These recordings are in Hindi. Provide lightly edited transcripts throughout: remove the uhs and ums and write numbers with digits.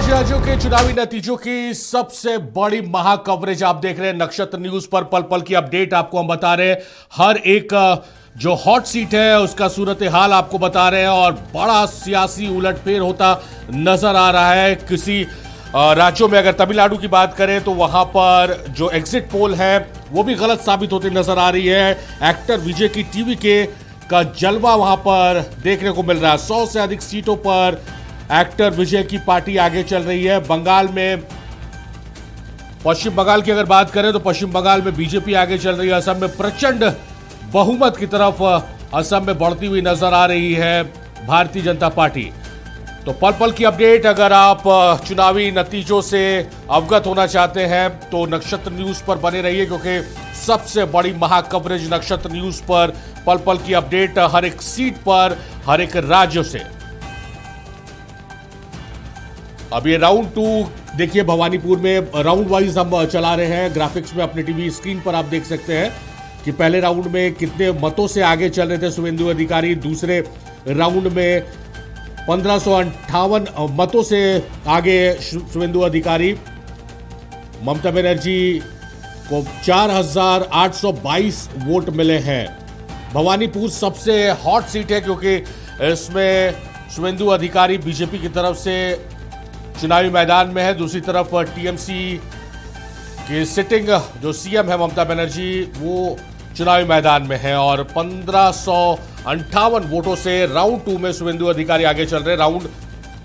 पांच राज्यों के चुनावी नतीजों की सबसे बड़ी महा कवरेज आप देख रहे हैं नक्षत्र न्यूज पर। पल पल की अपडेट आपको हम बता रहे हैं। हर एक जो हॉट सीट है उसका सूरत हाल आपको बता रहे हैं और बड़ा सियासी उलटफेर होता नजर आ रहा है। किसी राज्यों में अगर तमिलनाडु की बात करें तो वहां पर जो एग्जिट पोल है वो भी गलत साबित होती नजर आ रही है। एक्टर विजय की टीवी का जलवा वहां पर देखने को मिल रहा है। 100 से अधिक सीटों पर एक्टर विजय की पार्टी आगे चल रही है। बंगाल में, पश्चिम बंगाल की अगर बात करें तो पश्चिम बंगाल में बीजेपी आगे चल रही है। असम में प्रचंड बहुमत की तरफ असम में बढ़ती हुई नजर आ रही है भारतीय जनता पार्टी। तो पल पल की अपडेट अगर आप चुनावी नतीजों से अवगत होना चाहते हैं तो नक्षत्र न्यूज पर बने रहिए, क्योंकि सबसे बड़ी महा कवरेज नक्षत्र न्यूज पर। पल पल की अपडेट हर एक सीट पर, हर एक राज्य से। अब ये राउंड 2 देखिए, भवानीपुर में राउंड वाइज हम चला रहे हैं। ग्राफिक्स में अपने टीवी स्क्रीन पर आप देख सकते हैं कि पहले राउंड में कितने मतों से आगे चल रहे थे शुभेंदु अधिकारी। दूसरे राउंड में 1558 मतों से आगे शुभेंदु अधिकारी। ममता बनर्जी को 4822 वोट मिले हैं। भवानीपुर सबसे हॉट सीट है क्योंकि इसमें शुभेंदु अधिकारी बीजेपी की तरफ से चुनावी मैदान में है। दूसरी तरफ टीएमसी के सिटिंग जो सीएम है ममता बनर्जी, वो चुनावी मैदान में है और 1558 वोटों से राउंड 2 में शुभेंदु अधिकारी आगे चल रहे हैं। राउंड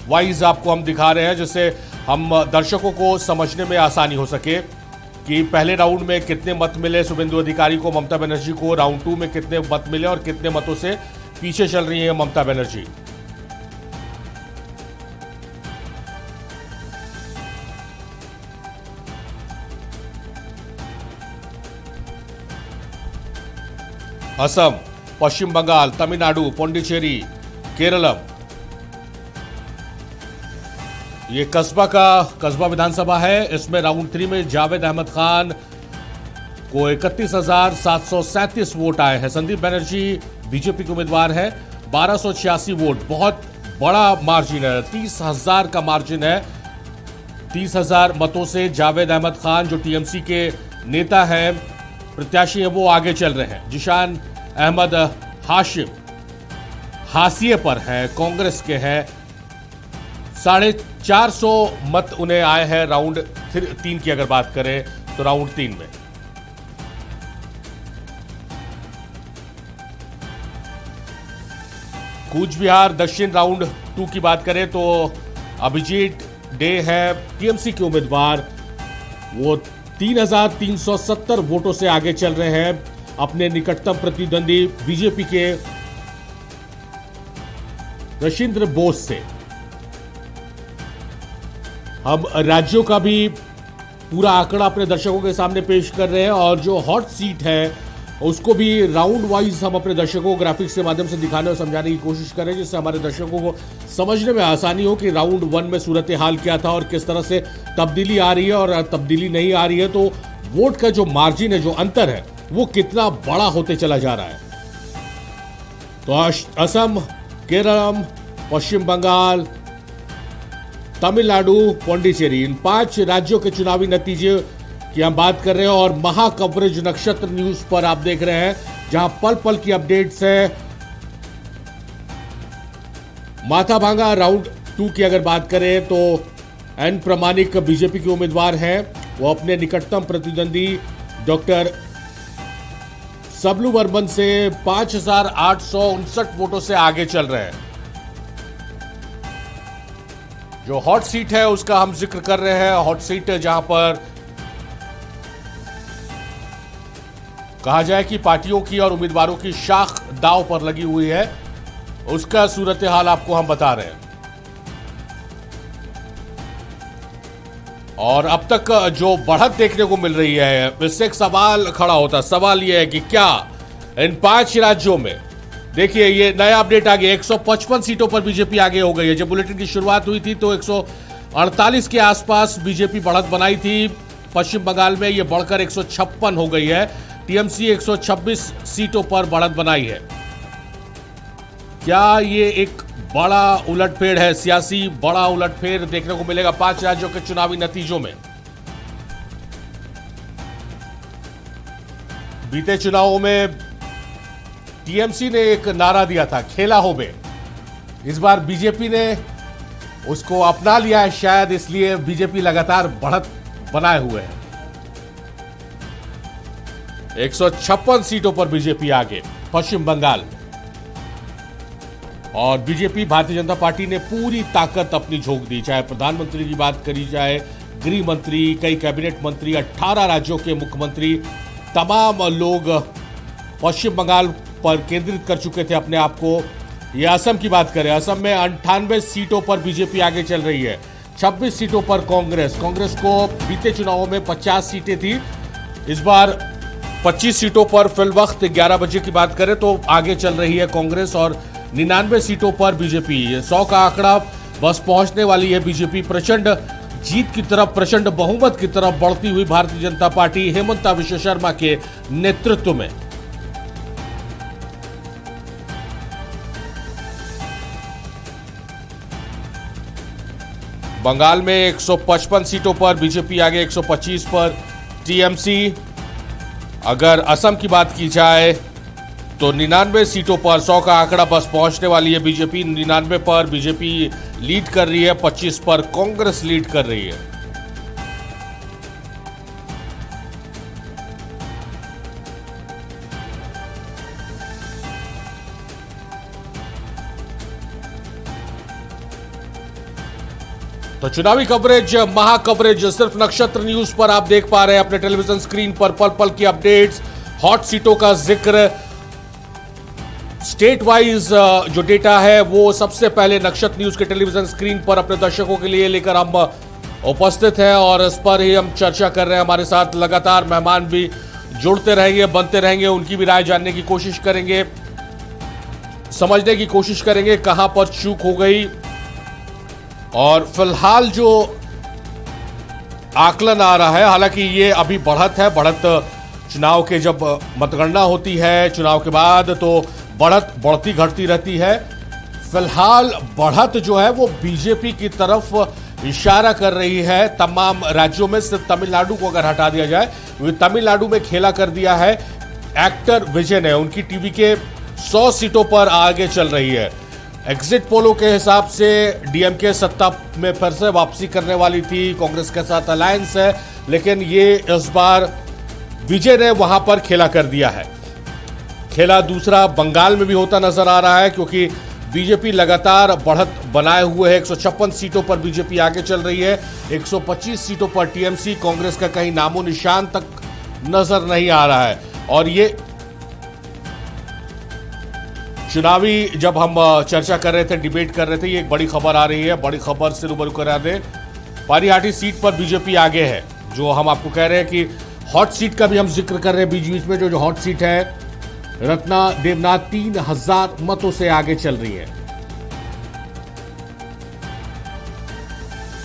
वाइज आपको हम दिखा रहे हैं जिससे हम दर्शकों को समझने में आसानी हो सके कि पहले राउंड में कितने मत मिले शुभेंदु अधिकारी को, ममता बनर्जी को। राउंड 2 में कितने मत मिले और कितने मतों से पीछे चल रही है ममता बनर्जी। असम, पश्चिम बंगाल, तमिलनाडु, पुडुचेरी, केरलम। ये कस्बा विधानसभा है। इसमें राउंड 3 में जावेद अहमद खान को 31,737 वोट आए हैं। संदीप बनर्जी बीजेपी के उम्मीदवार है, 1286 वोट। बहुत बड़ा मार्जिन है, 30,000 का मार्जिन है। 30,000 मतों से जावेद अहमद खान जो टीएमसी के नेता है, प्रत्याशी है, वो आगे चल रहे हैं। जिशान अहमद हाशिम हाशिए पर है, कांग्रेस के हैं। 450 मत उन्हें आए हैं राउंड 3 की अगर बात करें तो राउंड 3 में। कूच बिहार दक्षिण राउंड 2 की बात करें तो अभिजीत डे है टीएमसी के उम्मीदवार, वो 3,370 वोटों से आगे चल रहे हैं अपने निकटतम प्रतिद्वंदी बीजेपी के रशिंद्र बोस से। हम राज्यों का भी पूरा आंकड़ा अपने दर्शकों के सामने पेश कर रहे हैं और जो हॉट सीट है उसको भी राउंड वाइज हम अपने दर्शकों को ग्राफिक्स के माध्यम से दिखाने और समझाने की कोशिश करें, जिससे हमारे दर्शकों को समझने में आसानी हो कि राउंड 1 में सूरत हाल क्या था और किस तरह से तब्दीली आ रही है और तब्दीली नहीं आ रही है। तो वोट का जो मार्जिन है, जो अंतर है, वो कितना बड़ा होते चला जा रहा है। तो असम, केरल, पश्चिम बंगाल, तमिलनाडु, पुडुचेरी, इन 5 राज्यों के चुनावी नतीजे की हम बात कर रहे हैं और महा कवरेज नक्षत्र न्यूज पर आप देख रहे हैं, जहां पल पल की अपडेट्स है। माथाभांगा राउंड 2 की अगर बात करें तो एन प्रमाणिक बीजेपी के उम्मीदवार हैं, वो अपने निकटतम प्रतिद्वंदी डॉक्टर सबलू वर्मन से 5,859 वोटों से आगे चल रहे हैं। जो हॉट सीट है उसका हम जिक्र कर रहे हैं। हॉट सीट जहां पर कहा जाए कि पार्टियों की और उम्मीदवारों की शाख दांव पर लगी हुई है, उसका सूरत हाल आपको हम बता रहे हैं। और अब तक जो बढ़त देखने को मिल रही है, इससे एक सवाल खड़ा होता है। सवाल यह है कि क्या इन 5 राज्यों में, देखिए ये नया अपडेट आ गया, 155 सीटों पर बीजेपी आगे हो गई है। जब बुलेटिन की शुरुआत हुई थी तो 148 के आसपास बीजेपी बढ़त बनाई थी। पश्चिम बंगाल में ये बढ़कर 156 हो गई है। टीएमसी 126 सीटों पर बढ़त बनाई है। क्या ये एक बड़ा उलटफेर है, सियासी बड़ा उलटफेर देखने को मिलेगा 5 राज्यों के चुनावी नतीजों में। बीते चुनावों में टीएमसी ने एक नारा दिया था, खेला हो बे। इस बार बीजेपी ने उसको अपना लिया है, शायद इसलिए बीजेपी लगातार बढ़त बनाए हुए है। 156 सीटों पर बीजेपी आगे पश्चिम बंगाल, और बीजेपी भारतीय जनता पार्टी ने पूरी ताकत अपनी झोंक दी। चाहे प्रधानमंत्री की बात करी जाए, गृह मंत्री, कई कैबिनेट मंत्री, 18 राज्यों के मुख्यमंत्री, तमाम लोग पश्चिम बंगाल पर केंद्रित कर चुके थे अपने आप को। ये असम की बात करें, असम में 98 सीटों पर बीजेपी आगे चल रही है, 26 सीटों पर कांग्रेस को बीते चुनावों में 50 सीटें थी, इस बार 25 सीटों पर फिल वक्त 11 बजे की बात करें तो आगे चल रही है कांग्रेस, और 99 सीटों पर बीजेपी। 100 का आंकड़ा बस पहुंचने वाली है बीजेपी। प्रचंड जीत की तरफ, प्रचंड बहुमत की तरफ बढ़ती हुई भारतीय जनता पार्टी हेमंता विश्व शर्मा के नेतृत्व में। बंगाल में 155 सीटों पर बीजेपी आगे, 125 पर टीएमसी। अगर असम की बात की जाए तो 99 सीटों पर 100 का आंकड़ा बस पहुंचने वाली है बीजेपी। 99 पर बीजेपी लीड कर रही है, 25 पर कांग्रेस लीड कर रही है। तो चुनावी कवरेज, महा कवरेज सिर्फ नक्षत्र न्यूज पर आप देख पा रहे हैं अपने टेलीविजन स्क्रीन पर। पल पल की अपडेट्स, हॉट सीटों का जिक्र, स्टेट वाइज जो डेटा है वो सबसे पहले नक्षत्र न्यूज के टेलीविजन स्क्रीन पर अपने दर्शकों के लिए लेकर हम उपस्थित हैं, और इस पर ही हम चर्चा कर रहे हैं। हमारे साथ लगातार मेहमान भी जुड़ते रहेंगे, बनते रहेंगे, उनकी भी राय जानने की कोशिश करेंगे, समझने की कोशिश करेंगे कहां पर चूक हो गई। और फिलहाल जो आकलन आ रहा है, हालांकि ये अभी बढ़त है, बढ़त चुनाव के जब मतगणना होती है चुनाव के बाद तो बढ़त बढ़ती घटती रहती है। फिलहाल बढ़त जो है वो बीजेपी की तरफ इशारा कर रही है तमाम राज्यों में। सिर्फ तमिलनाडु को अगर हटा दिया जाए, तमिलनाडु में खेला कर दिया है एक्टर विजय ने, उनकी टीवी के 100 सीटों पर आगे चल रही है। एग्जिट पोलों के हिसाब से डीएमके सत्ता में फिर से वापसी करने वाली थी, कांग्रेस के साथ अलायंस है, लेकिन ये इस बार विजय ने वहां पर खेला कर दिया है। खेला दूसरा बंगाल में भी होता नजर आ रहा है, क्योंकि बीजेपी लगातार बढ़त बनाए हुए है। 156 सीटों पर बीजेपी आगे चल रही है, 125 सीटों पर टीएमसी। कांग्रेस का कहीं नामो निशान तक नजर नहीं आ रहा है। और ये चुनावी जब हम चर्चा कर रहे थे, डिबेट कर रहे थे, ये एक बड़ी खबर आ रही है, बड़ी खबर से रूबरू करा दे। पारीहाटी सीट पर बीजेपी आगे है, जो हम आपको कह रहे हैं कि हॉट सीट का भी हम जिक्र कर रहे हैं बीच बीच में। जो हॉट सीट है, रत्ना देवनाथ 3000 मतों से आगे चल रही है।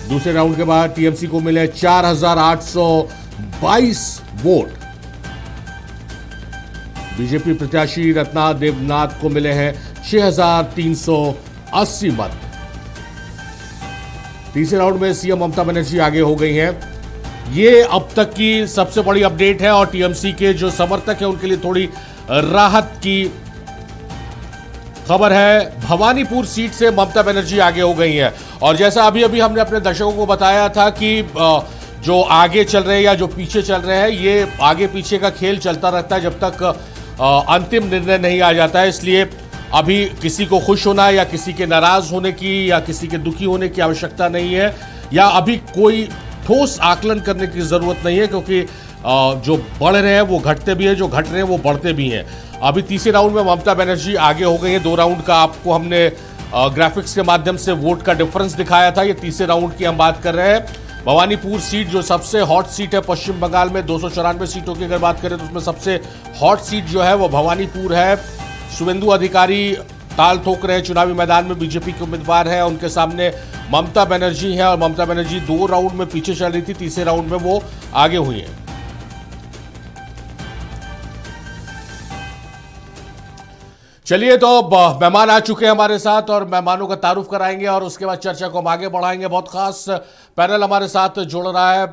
दूसरे राउंड के बाद टीएमसी को मिले 4822 वोट। बीजेपी प्रत्याशी रत्ना देवनाथ को मिले हैं 6380 मत। तीसरे राउंड में सीएम ममता बनर्जी आगे हो गई हैं। ये अब तक की सबसे बड़ी अपडेट है, और टीएमसी के जो समर्थक हैं उनके लिए थोड़ी राहत की खबर है। भवानीपुर सीट से ममता बनर्जी आगे हो गई हैं, और जैसा अभी अभी हमने अपने दर्शकों को बताया था कि जो आगे चल रहे हैं या जो पीछे चल रहे हैं, ये आगे पीछे का खेल चलता रहता है जब तक अंतिम निर्णय नहीं आ जाता है। इसलिए अभी किसी को खुश होना या किसी के नाराज होने की या किसी के दुखी होने की आवश्यकता नहीं है, या अभी कोई ठोस आकलन करने की जरूरत नहीं है, क्योंकि जो बढ़ रहे हैं वो घटते भी हैं, जो घट रहे हैं वो बढ़ते भी हैं। अभी तीसरे राउंड में ममता बनर्जी आगे हो गई है। 2 राउंड का आपको हमने ग्राफिक्स के माध्यम से वोट का डिफरेंस दिखाया था। ये तीसरे राउंड की हम बात कर रहे हैं। भवानीपुर सीट जो सबसे हॉट सीट है पश्चिम बंगाल में, 294 सीटों की अगर बात करें तो उसमें सबसे हॉट सीट जो है वो भवानीपुर है। शुभेंदु अधिकारी ताल ठोक रहे हैं, चुनावी मैदान में बीजेपी के उम्मीदवार है, उनके सामने ममता बनर्जी है, और ममता बनर्जी 2 राउंड में पीछे चल रही थी, तीसरे राउंड में वो आगे हुई है। चलिए तो मेहमान आ चुके हैं हमारे साथ और मेहमानों का तारुफ कराएंगे और उसके बाद चर्चा को हम आगे बढ़ाएंगे। बहुत खास पैनल हमारे साथ जुड़ रहा है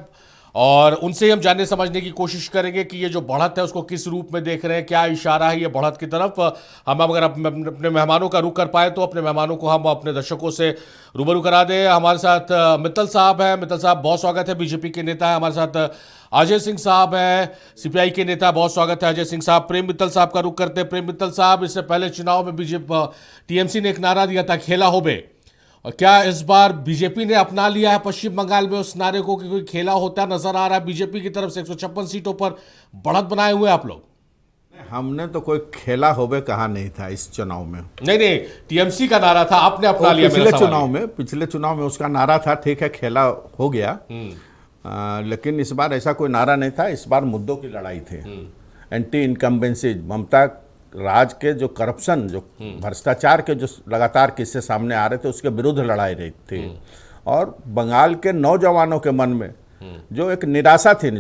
और उनसे हम जानने समझने की कोशिश करेंगे कि ये जो बढ़त है उसको किस रूप में देख रहे हैं, क्या इशारा है ये बढ़त की तरफ। हम अगर अपने मेहमानों का रुख कर पाए तो अपने मेहमानों को हम अपने दर्शकों से रूबरू करा दें। हमारे साथ मित्तल साहब हैं। मित्तल साहब बहुत स्वागत है, बीजेपी के नेता है। हमारे साथ अजय सिंह साहब हैं, सीपीआई के नेता, बहुत स्वागत है अजय सिंह साहब। प्रेम मित्तल साहब का रुख करते हैं। प्रेम मित्तल साहब, इससे पहले चुनाव में बीजेपी टीएमसी ने एक नारा दिया था, खेला होबे, और क्या इस बार बीजेपी ने अपना लिया है पश्चिम बंगाल में उस नारे को कि कोई खेला होता नजर आ रहा है बीजेपी की तरफ से? 156 सीटों पर बढ़त बनाए हुए आप लोग। हमने तो कोई खेला होबे कहा नहीं था इस चुनाव में। नहीं, टीएमसी का नारा था, आपने अपना लिया। पिछले चुनाव में उसका नारा था, ठीक है खेला हो गया, लेकिन इस बार ऐसा कोई नारा नहीं था। इस बार मुद्दों की लड़ाई थी, एंटी इनकम्बेंसी, ममता राज के जो करप्शन, जो भ्रष्टाचार के जो लगातार किस्से सामने आ रहे थे उसके विरुद्ध लड़ाई रही थी। और बंगाल के नौजवानों के मन में जो एक निराशा थी,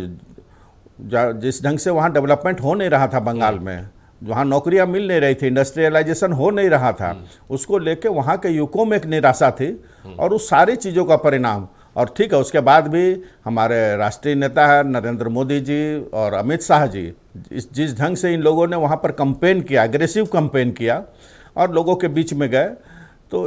जिस ढंग से वहाँ डेवलपमेंट हो नहीं रहा था बंगाल में, वहाँ नौकरियाँ मिल नहीं रही थी, इंडस्ट्रियलाइजेशन हो नहीं रहा था, उसको लेके वहाँ के युवकों में एक निराशा थी। और उस सारी चीज़ों का परिणाम, और ठीक है उसके बाद भी हमारे राष्ट्रीय नेता है नरेंद्र मोदी जी और अमित शाह जी, जिस ढंग से इन लोगों ने वहाँ पर कैंपेन किया, एग्रेसिव कैंपेन किया और लोगों के बीच में गए, तो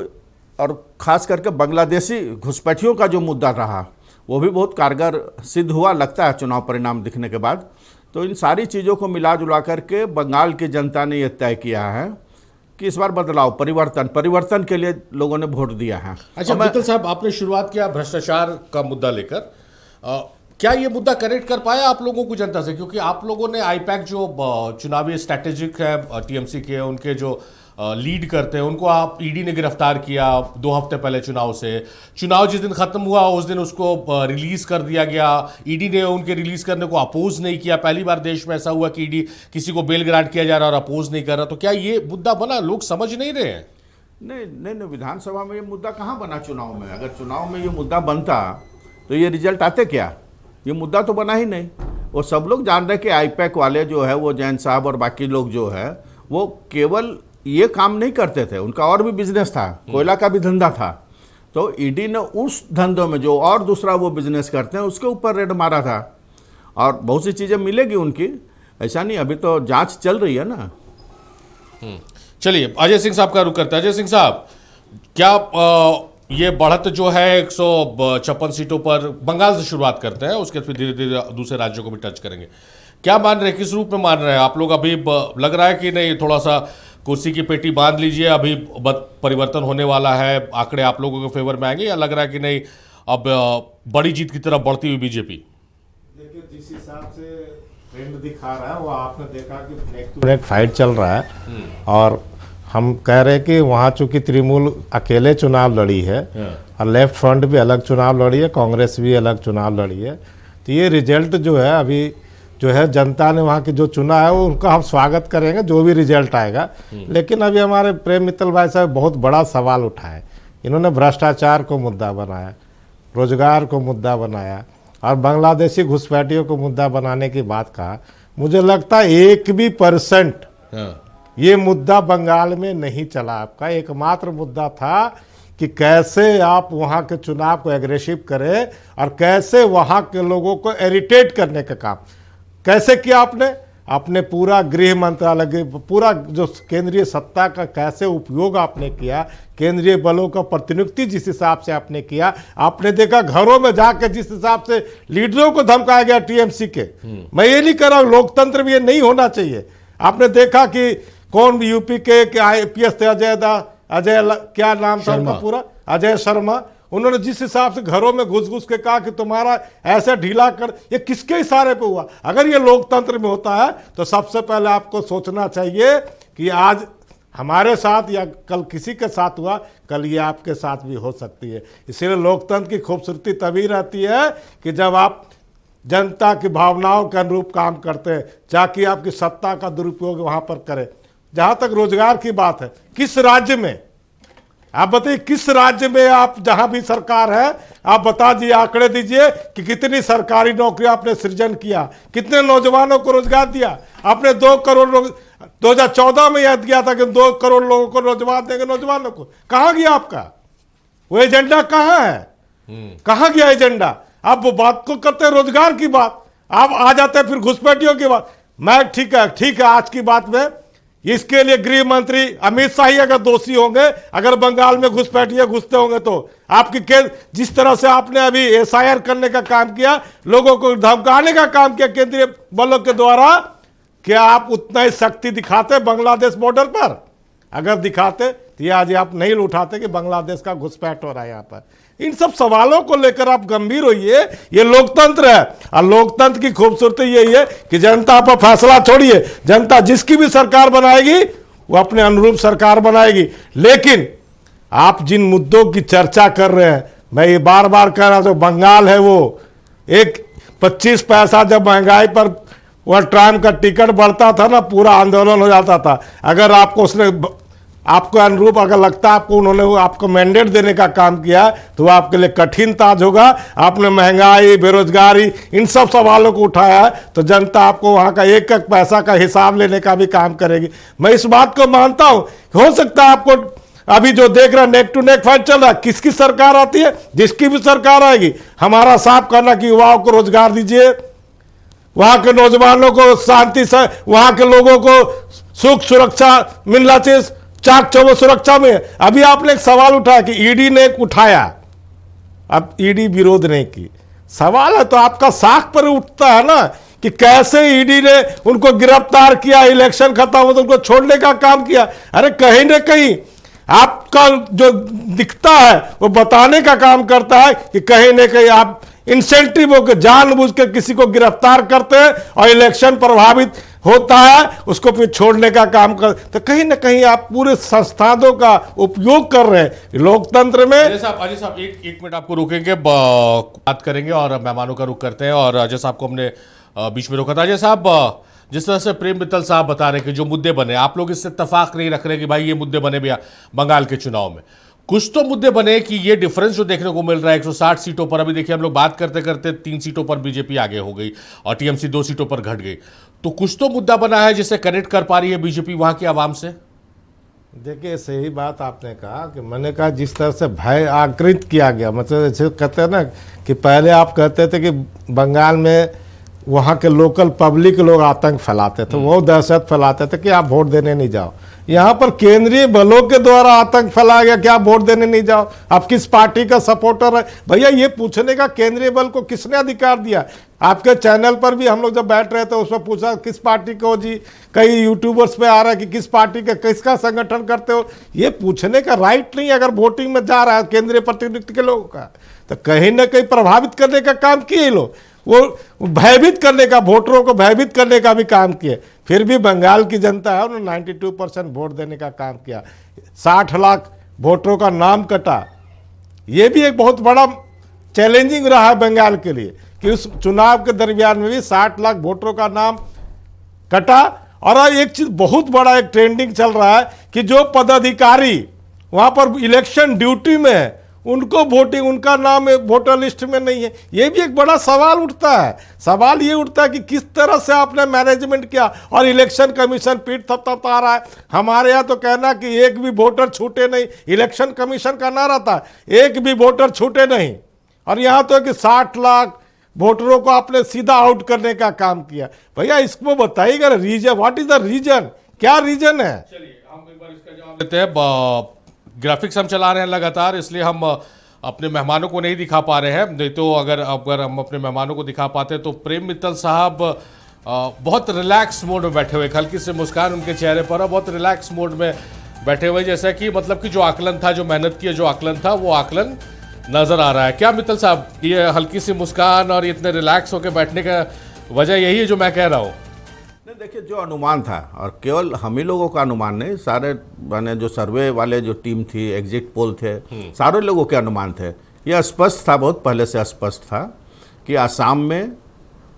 और ख़ास करके बांग्लादेशी घुसपैठियों का जो मुद्दा रहा वो भी बहुत कारगर सिद्ध हुआ लगता है चुनाव परिणाम दिखने के बाद। तो इन सारी चीज़ों को मिला जुला करके बंगाल की जनता ने यह तय किया है कि इस बार बदलाव, परिवर्तन के लिए लोगों ने वोट दिया है। अच्छा मित्तल साहब, आपने शुरुआत किया भ्रष्टाचार का मुद्दा लेकर, क्या ये मुद्दा कनेक्ट कर पाया आप लोगों को जनता से? क्योंकि आप लोगों ने आईपैक जो चुनावी स्ट्रैटेजिक है टीएमसी के, उनके जो लीड करते हैं उनको आप ईडी ने गिरफ्तार किया 2 हफ्ते पहले चुनाव से। चुनाव जिस दिन खत्म हुआ उस दिन उसको रिलीज कर दिया गया। ईडी ने उनके रिलीज करने को अपोज नहीं किया। पहली बार देश में ऐसा हुआ कि ईडी किसी को बेल ग्रांट किया जा रहा और अपोज नहीं कर रहा। तो क्या ये मुद्दा बना? लोग समझ नहीं रहे हैं। नहीं, विधानसभा में ये मुद्दा कहाँ बना चुनाव में? अगर चुनाव में ये मुद्दा बनता तो ये रिजल्ट आते क्या? ये मुद्दा तो बना ही नहीं। वो सब लोग जान रहे कि आईपैक वाले जो है, वो जैन साहब और बाकी लोग जो है, वो केवल ये काम नहीं करते थे, उनका और भी बिजनेस था, कोयला का भी धंधा था। तो ईडी ने उस धंधों में जो और दूसरा वो बिजनेस करते हैं उसके ऊपर रेड मारा था और बहुत सी चीज़ें मिलेगी उनकी, ऐसा नहीं, अभी तो जांच चल रही है ना। चलिए अजय सिंह साहब का रुख करते हैं। अजय सिंह साहब, क्या ये बढ़त जो है 156 सीटों पर, बंगाल से शुरुआत करते हैं, उसके बाद फिर धीरे धीरे दूसरे राज्यों को भी टच करेंगे, क्या मान रहे हैं, किस रूप में मान रहे हैं आप लोग? अभी लग रहा है कि नहीं, थोड़ा सा कुर्सी की पेटी बांध लीजिए, अभी परिवर्तन होने वाला है, आंकड़े आप लोगों के फेवर में आएंगे, या लग रहा है कि नहीं अब बड़ी जीत की तरफ बढ़ती हुई बीजेपी? देखिए, जिस हिसाब से ट्रेंड दिखा रहा है वो आपने देखा कि नेक टू नेक फाइट चल रहा है। और हम कह रहे हैं कि वहाँ चूंकि तृणमूल अकेले चुनाव लड़ी है और लेफ्ट फ्रंट भी अलग चुनाव लड़ी है, कांग्रेस भी अलग चुनाव लड़ी है, तो ये रिजल्ट जो है अभी जो है जनता ने वहाँ की जो चुना है वो उनका हम स्वागत करेंगे जो भी रिजल्ट आएगा। लेकिन अभी हमारे प्रेम मित्तल भाई साहब बहुत बड़ा सवाल उठाए। इन्होंने भ्रष्टाचार को मुद्दा बनाया, रोजगार को मुद्दा बनाया और बांग्लादेशी घुसपैठियों को मुद्दा बनाने की बात कहा। मुझे लगता है 1% ये मुद्दा बंगाल में नहीं चला। आपका एकमात्र मुद्दा था कि कैसे आप वहाँ के चुनाव को एग्रेसिव करें और कैसे वहाँ के लोगों को इरिटेट करने का काम कैसे किया आपने। आपने पूरा गृह मंत्रालय, पूरा जो केंद्रीय सत्ता का कैसे उपयोग आपने किया, केंद्रीय बलों का प्रतिनियुक्ति जिस हिसाब से आपने किया, आपने देखा घरों में जाकर जिस हिसाब से लीडरों को धमकाया गया टीएमसी के। मैं ये नहीं कर रहा हूँ, लोकतंत्र में ये नहीं होना चाहिए। आपने देखा कि कौन यूपी के आईपीएस थे, अजय क्या नाम था उनका पूरा, अजय शर्मा, उन्होंने जिस हिसाब से घरों में घुस के कहा कि तुम्हारा ऐसे ढीला कर, ये किसके इशारे पे हुआ? अगर ये लोकतंत्र में होता है तो सबसे पहले आपको सोचना चाहिए कि आज हमारे साथ या कल किसी के साथ हुआ, कल ये आपके साथ भी हो सकती है। इसीलिए लोकतंत्र की खूबसूरती तभी रहती है कि जब आप जनता की भावनाओं के अनुरूप काम करते हैं, ताकि आपकी सत्ता का दुरुपयोग वहाँ पर करें। जहाँ तक रोजगार की बात है, किस राज्य में आप बताइए, किस राज्य में आप जहां भी सरकार है आप बता दीजिए, आंकड़े दीजिए कि कितनी सरकारी नौकरी आपने सृजन किया, कितने नौजवानों को रोजगार दिया आपने। 2 करोड़ लोग 2014 में याद किया था कि 2 करोड़ लोगों को रोजगार देंगे, नौजवानों को। कहां गया आपका वो एजेंडा? कहां है? कहां गया एजेंडा? आप वो बात को करते हैं, रोजगार की बात, आप आ जाते हैं फिर घुसपैठियों की बात। मैं ठीक है आज की बात में इसके लिए गृह मंत्री अमित शाह ही अगर दोषी होंगे, अगर बंगाल में घुसपैठिए घुसते होंगे तो। आपकी जिस तरह से आपने अभी एसआईआर करने का काम किया, लोगों को धमकाने का काम किया केंद्रीय बलों के द्वारा, क्या आप उतना ही शक्ति दिखाते बांग्लादेश बॉर्डर पर? अगर दिखाते तो ये आज आप नहीं उठाते कि बांग्लादेश का घुसपैठ हो रहा है यहाँ पर। इन सब सवालों को लेकर आप गंभीर होइए। ये लोकतंत्र है, और लोकतंत्र की खूबसूरती यही है कि जनता पर फैसला छोड़िए। जनता जिसकी भी सरकार बनाएगी वो अपने अनुरूप सरकार बनाएगी। लेकिन आप जिन मुद्दों की चर्चा कर रहे हैं, मैं ये बार बार कह रहा हूं, बंगाल है वो एक 25 पैसा जब महंगाई पर वह ट्राम का टिकट बढ़ता था ना, पूरा आंदोलन हो जाता था। अगर आपको उसने आपको अनुरूप अगर लगता है आपको उन्होंने आपको मैंडेट देने का काम किया तो वो आपके लिए कठिन ताज होगा। आपने महंगाई, बेरोजगारी, इन सब सवालों को उठाया है तो जनता आपको वहां का एक एक पैसा का हिसाब लेने का भी काम करेगी। मैं इस बात को मानता हूं। हो सकता है आपको अभी जो देख रहा नेक टू नेक फाइट चल रहा है, किसकी सरकार आती है, जिसकी भी सरकार आएगी, हमारा साफ करना कि युवाओं को रोजगार दीजिए, वहां के नौजवानों को शांति से, वहां के लोगों को सुख सुरक्षा मिलना चाहिए, चाक चौबंद सुरक्षा में। अभी आपने एक सवाल उठाया कि ईडी ने उठाया, अब ईडी विरोध नहीं की, सवाल है तो आपका साख पर उठता है ना कि कैसे ईडी ने उनको गिरफ्तार किया, इलेक्शन खत्म हो तो उनको छोड़ने का काम किया। अरे कहीं ना कहीं आपका जो दिखता है वो बताने का काम करता है कि कहीं ना कहीं आप इंसेंटिव होकर जानबूझ के किसी को गिरफ्तार करते हैं और इलेक्शन प्रभावित होता है, उसको फिर छोड़ने का काम कर। तो कहीं ना कहीं आप पूरे संस्थानों का उपयोग कर रहे हैं लोकतंत्र में। अजय साहब एक मिनट आपको रोकेंगे, बात करेंगे और मेहमानों का रुख करते हैं। और अजय साहब को हमने बीच में रोका था। अजय साहब, जिस तरह से प्रेम मित्तल साहब बता रहे हैं कि जो मुद्दे बने, आप लोग इससे इत्तेफाक नहीं रख रहे कि भाई ये मुद्दे बने भी बंगाल के चुनाव में, कुछ तो मुद्दे बने कि ये डिफरेंस जो देखने को मिल रहा है 160 सीटों पर, अभी देखिए हम लोग बात करते करते 3 सीटों पर बीजेपी आगे हो गई और टीएमसी 2 सीटों पर घट गई, तो कुछ तो मुद्दा बना है जिससे कनेक्ट कर पा रही है बीजेपी वहां की आवाम से। देखिए सही बात आपने कहा कि मैंने कहा जिस तरह से भय आकृत किया गया, मतलब जैसे कहते हैं ना कि पहले आप कहते थे कि बंगाल में वहाँ के लोकल पब्लिक लोग आतंक फैलाते थे, वो दहशत फैलाते थे कि आप वोट देने नहीं जाओ। यहाँ पर केंद्रीय बलों के द्वारा आतंक फैलाया गया कि आप वोट देने नहीं जाओ, आप किस पार्टी का सपोर्टर है। भैया ये पूछने का केंद्रीय बल को किसने अधिकार दिया? आपके चैनल पर भी हम लोग जब बैठ रहे थे उसमें पूछा किस पार्टी को जी, कई यूट्यूबर्स पे आ रहा है कि किस पार्टी का, किसका संगठन करते हो। ये पूछने का राइट नहीं अगर वोटिंग में जा रहा है केंद्रीय प्रतिनिधित्व के लोगों का, तो कहीं ना कहीं प्रभावित करने का काम किए लोग, वो भयभीत करने का, वोटरों को भयभीत करने का भी काम किए। फिर भी बंगाल की जनता है उन्होंने 92% वोट देने का काम किया। 60 लाख वोटरों का नाम कटा, ये भी एक बहुत बड़ा चैलेंजिंग रहा है बंगाल के लिए कि उस चुनाव के दरमियान में भी 60 लाख वोटरों का नाम कटा। और एक चीज बहुत बड़ा एक ट्रेंडिंग चल रहा है कि जो पदाधिकारी वहां पर इलेक्शन ड्यूटी में है उनको वोटिंग, उनका नाम वोटर लिस्ट में नहीं है। ये भी एक बड़ा सवाल उठता है। सवाल ये उठता है कि किस तरह से आपने मैनेजमेंट किया। और इलेक्शन कमीशन पीठ थपथपा रहा है। हमारे यहाँ तो कहना कि एक भी वोटर छूटे नहीं, इलेक्शन कमीशन का नारा था एक भी वोटर छूटे नहीं, और यहाँ तो कि 60 लाख वोटरों को आपने सीधा आउट करने का काम किया। भैया इसको बताइएगा reason, what is the reason, क्या रीजन है? चलिए हम एक बार इसका जवाब देते हैं। ग्राफिक्स हम चला रहे हैं लगातार, इसलिए हम अपने मेहमानों को नहीं दिखा पा रहे हैं, नहीं तो अगर हम अपने मेहमानों को दिखा पाते तो प्रेम मित्तल साहब बहुत रिलैक्स मोड में बैठे हुए, हल्की से मुस्कान उनके चेहरे पर है, बहुत रिलैक्स मोड में बैठे हुए, जैसा कि मतलब कि जो आकलन था, जो मेहनत की जो आकलन था वो आकलन नजर आ रहा है। क्या मित्तल साहब, ये हल्की सी मुस्कान और इतने रिलैक्स होकर बैठने का वजह यही है जो मैं कह रहा हूँ? नहीं, देखिए जो अनुमान था, और केवल हम ही लोगों का अनुमान नहीं, सारे माने जो सर्वे वाले जो टीम थी, एग्जिट पोल थे, सारे लोगों के अनुमान थे। यह स्पष्ट था, बहुत पहले से स्पष्ट था कि आसाम में,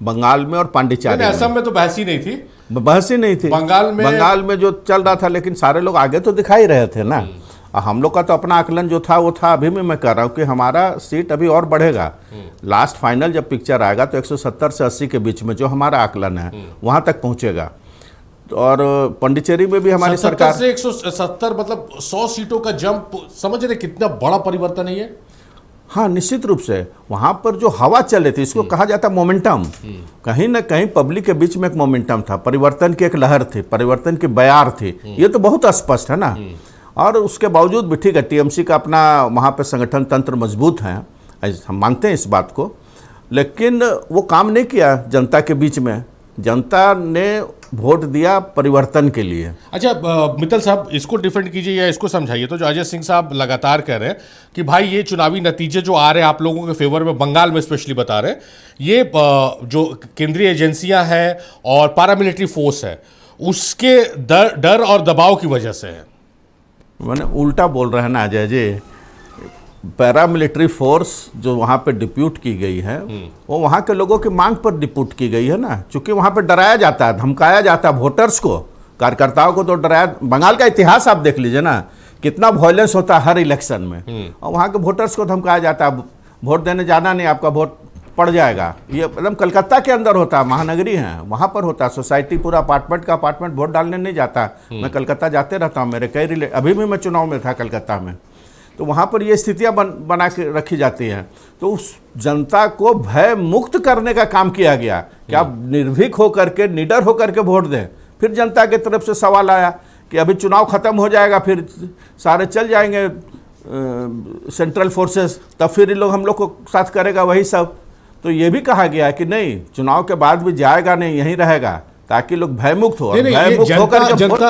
बंगाल में और पांडिचेरी में। असम में तो बहस ही नहीं थी, बहस ही नहीं थी। बंगाल में जो चल रहा था, लेकिन सारे लोग आगे तो दिखाई रहे थे ना। हम लोग का तो अपना आकलन जो था वो था, अभी भी मैं कह रहा हूँ कि हमारा सीट अभी और बढ़ेगा। लास्ट फाइनल जब पिक्चर आएगा तो 170 से 80 के बीच में जो हमारा आकलन है वहाँ तक पहुँचेगा। और पांडिचेरी में भी हमारी 77 सरकार से 170 मतलब 100 सीटों का जंप, समझ रहे कितना बड़ा परिवर्तन है ये। हाँ, निश्चित रूप से वहाँ पर जो हवा चल रही थी, इसको कहा जाता मोमेंटम। कहीं ना कहीं पब्लिक के बीच में एक मोमेंटम था, परिवर्तन की एक लहर थी, परिवर्तन की बयार थी। ये तो बहुत स्पष्ट है ना। और उसके बावजूद भी ठीक है, टीएमसी का अपना वहाँ पर संगठन तंत्र मजबूत है, हम मानते हैं इस बात को, लेकिन वो काम नहीं किया जनता के बीच में। जनता ने वोट दिया परिवर्तन के लिए। अच्छा मित्तल साहब, इसको डिफेंड कीजिए या इसको समझाइए। तो जो अजय सिंह साहब लगातार कह रहे हैं कि भाई ये चुनावी नतीजे जो आ रहे हैं आप लोगों के फेवर में, बंगाल में स्पेशली बता रहे हैं, ये जो केंद्रीय एजेंसियां हैं और पैरामिलिट्री फोर्स है उसके डर और दबाव की वजह से है। मैंने उल्टा बोल रहे हैं ना अजय जी। पैरामिलिट्री फोर्स जो वहाँ पे डिप्यूट की गई है वो वहाँ के लोगों की मांग पर डिप्यूट की गई है ना, क्योंकि वहाँ पे डराया जाता है, धमकाया जाता है वोटर्स को, कार्यकर्ताओं को तो डराया। बंगाल का इतिहास आप देख लीजिए ना, कितना वायलेंस होता है हर इलेक्शन में, और वहाँ के वोटर्स को धमकाया जाता है, वोट देने जाना नहीं, आपका वोट पड़ जाएगा। ये एकदम कलकत्ता के अंदर होता है, महानगरी है, वहाँ पर होता है। सोसाइटी पूरा अपार्टमेंट का अपार्टमेंट वोट डालने नहीं जाता। मैं कलकत्ता जाते रहता हूँ, मेरे कई अभी भी मैं चुनाव में था कलकत्ता में, तो वहाँ पर ये स्थितियाँ बना के रखी जाती हैं। तो उस जनता को भय मुक्त करने का काम किया गया कि आप निर्भीक होकर के, निडर होकर के वोट दें। फिर जनता की तरफ से सवाल आया कि अभी चुनाव खत्म हो जाएगा, फिर सारे चल जाएंगे सेंट्रल फोर्सेस, तब फिर लोग हम लोग को साथ करेगा वही सब। तो ये भी कहा गया कि नहीं, चुनाव के बाद भी जाएगा नहीं, यहीं रहेगा, ताकि लोग भयमुक्त हो।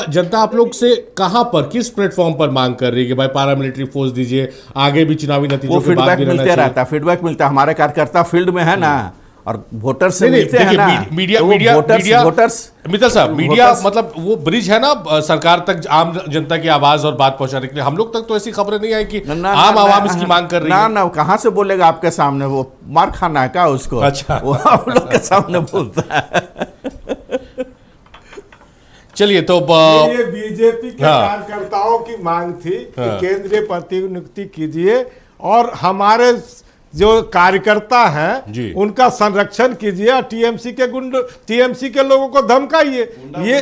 जनता आप लोग से कहां पर, किस प्लेटफॉर्म पर मांग कर रही है कि भाई पैरामिलिट्री फोर्स दीजिए, आगे भी चुनावी नतीजों के बाद भी मिलते रहता है, फीडबैक मिलता है। हमारे कार्यकर्ता फील्ड में है ना, और वोटर से मिलते हैं ना। वोटर्स मित्तल साहब, मीडिया मतलब वो ब्रिज है ना सरकार तक आम जनता की आवाज और बात पहुंचाने के लिए। हम लोग तक तो ऐसी खबरें नहीं आई कि आम आवाम इसकी मांग कर रही है। ना, कहां से बोलेगा आपके सामने, वो मार खाना है क्या उसको? अच्छा, वो आप लोग के सामने बोलता है। चलिए, तो ये बीजेपी के कार्यकर्ताओं की मांग थी कि केंद्रीय प्रतिनियुक्ति कीजिए और हमारे जो कार्यकर्ता हैं उनका संरक्षण कीजिए, टीएमसी के लोगों को धमकाइए। ये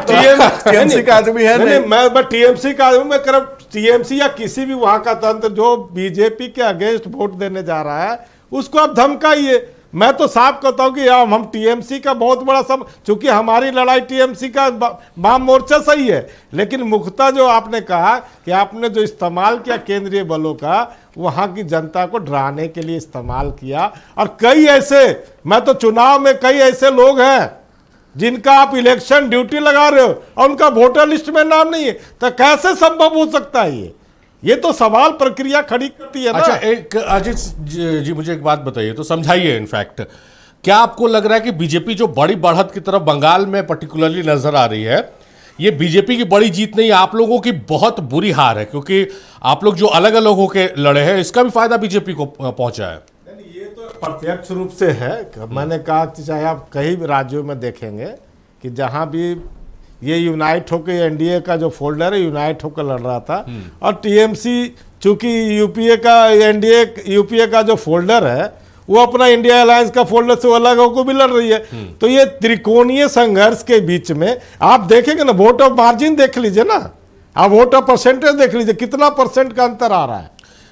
टीएमसी का आदमी है नहीं, मैं टीएमसी का आदमी, मैं करब टीएमसी या किसी भी वहां का तंत्र जो बीजेपी के अगेंस्ट वोट देने जा रहा है उसको आप धमकाइए। मैं तो साफ कहता हूं कि हम टीएमसी का बहुत बड़ा चूंकि हमारी लड़ाई टीएमसी का वाम मोर्चा सही है, लेकिन मुख्यतः जो आपने कहा कि आपने जो इस्तेमाल किया केंद्रीय बलों का, वहां की जनता को डराने के लिए इस्तेमाल किया। और कई ऐसे, मैं तो चुनाव में कई ऐसे लोग हैं जिनका आप इलेक्शन ड्यूटी लगा रहे हो और उनका वोटर लिस्ट में नाम नहीं है, तो कैसे संभव हो सकता है? ये तो सवाल प्रक्रिया खड़ी करती है ना। अच्छा, एक अजीत जी मुझे एक बात बताइए, तो समझाइए। इनफैक्ट क्या आपको लग रहा है कि बीजेपी जो बड़ी बढ़त की तरफ बंगाल में पर्टिकुलरली नजर आ रही है, ये बीजेपी की बड़ी जीत नहीं, आप लोगों की बहुत बुरी हार है? क्योंकि आप लोग जो अलग अलग होकर लड़े हैं, इसका भी फायदा बीजेपी को पहुंचा है। ये तो प्रत्यक्ष रूप से है। मैंने कहा कि चाहे आप कई भी राज्यों में देखेंगे कि जहां भी ये यूनाइट होकर, एनडीए का जो फोल्डर है यूनाइट होकर लड़ रहा था, और टीएमसी चूंकि यूपीए का जो फोल्डर है वो अपना इंडिया अलायंस का फोल्डर से अलग होकर भी लड़ रही है। तो ये त्रिकोणीय संघर्ष के बीच में आप देखेंगे ना, वोट ऑफ मार्जिन देख लीजिए ना, आप वोट ऑफ परसेंटेज देख लीजिए, कितना परसेंट का अंतर आ रहा है।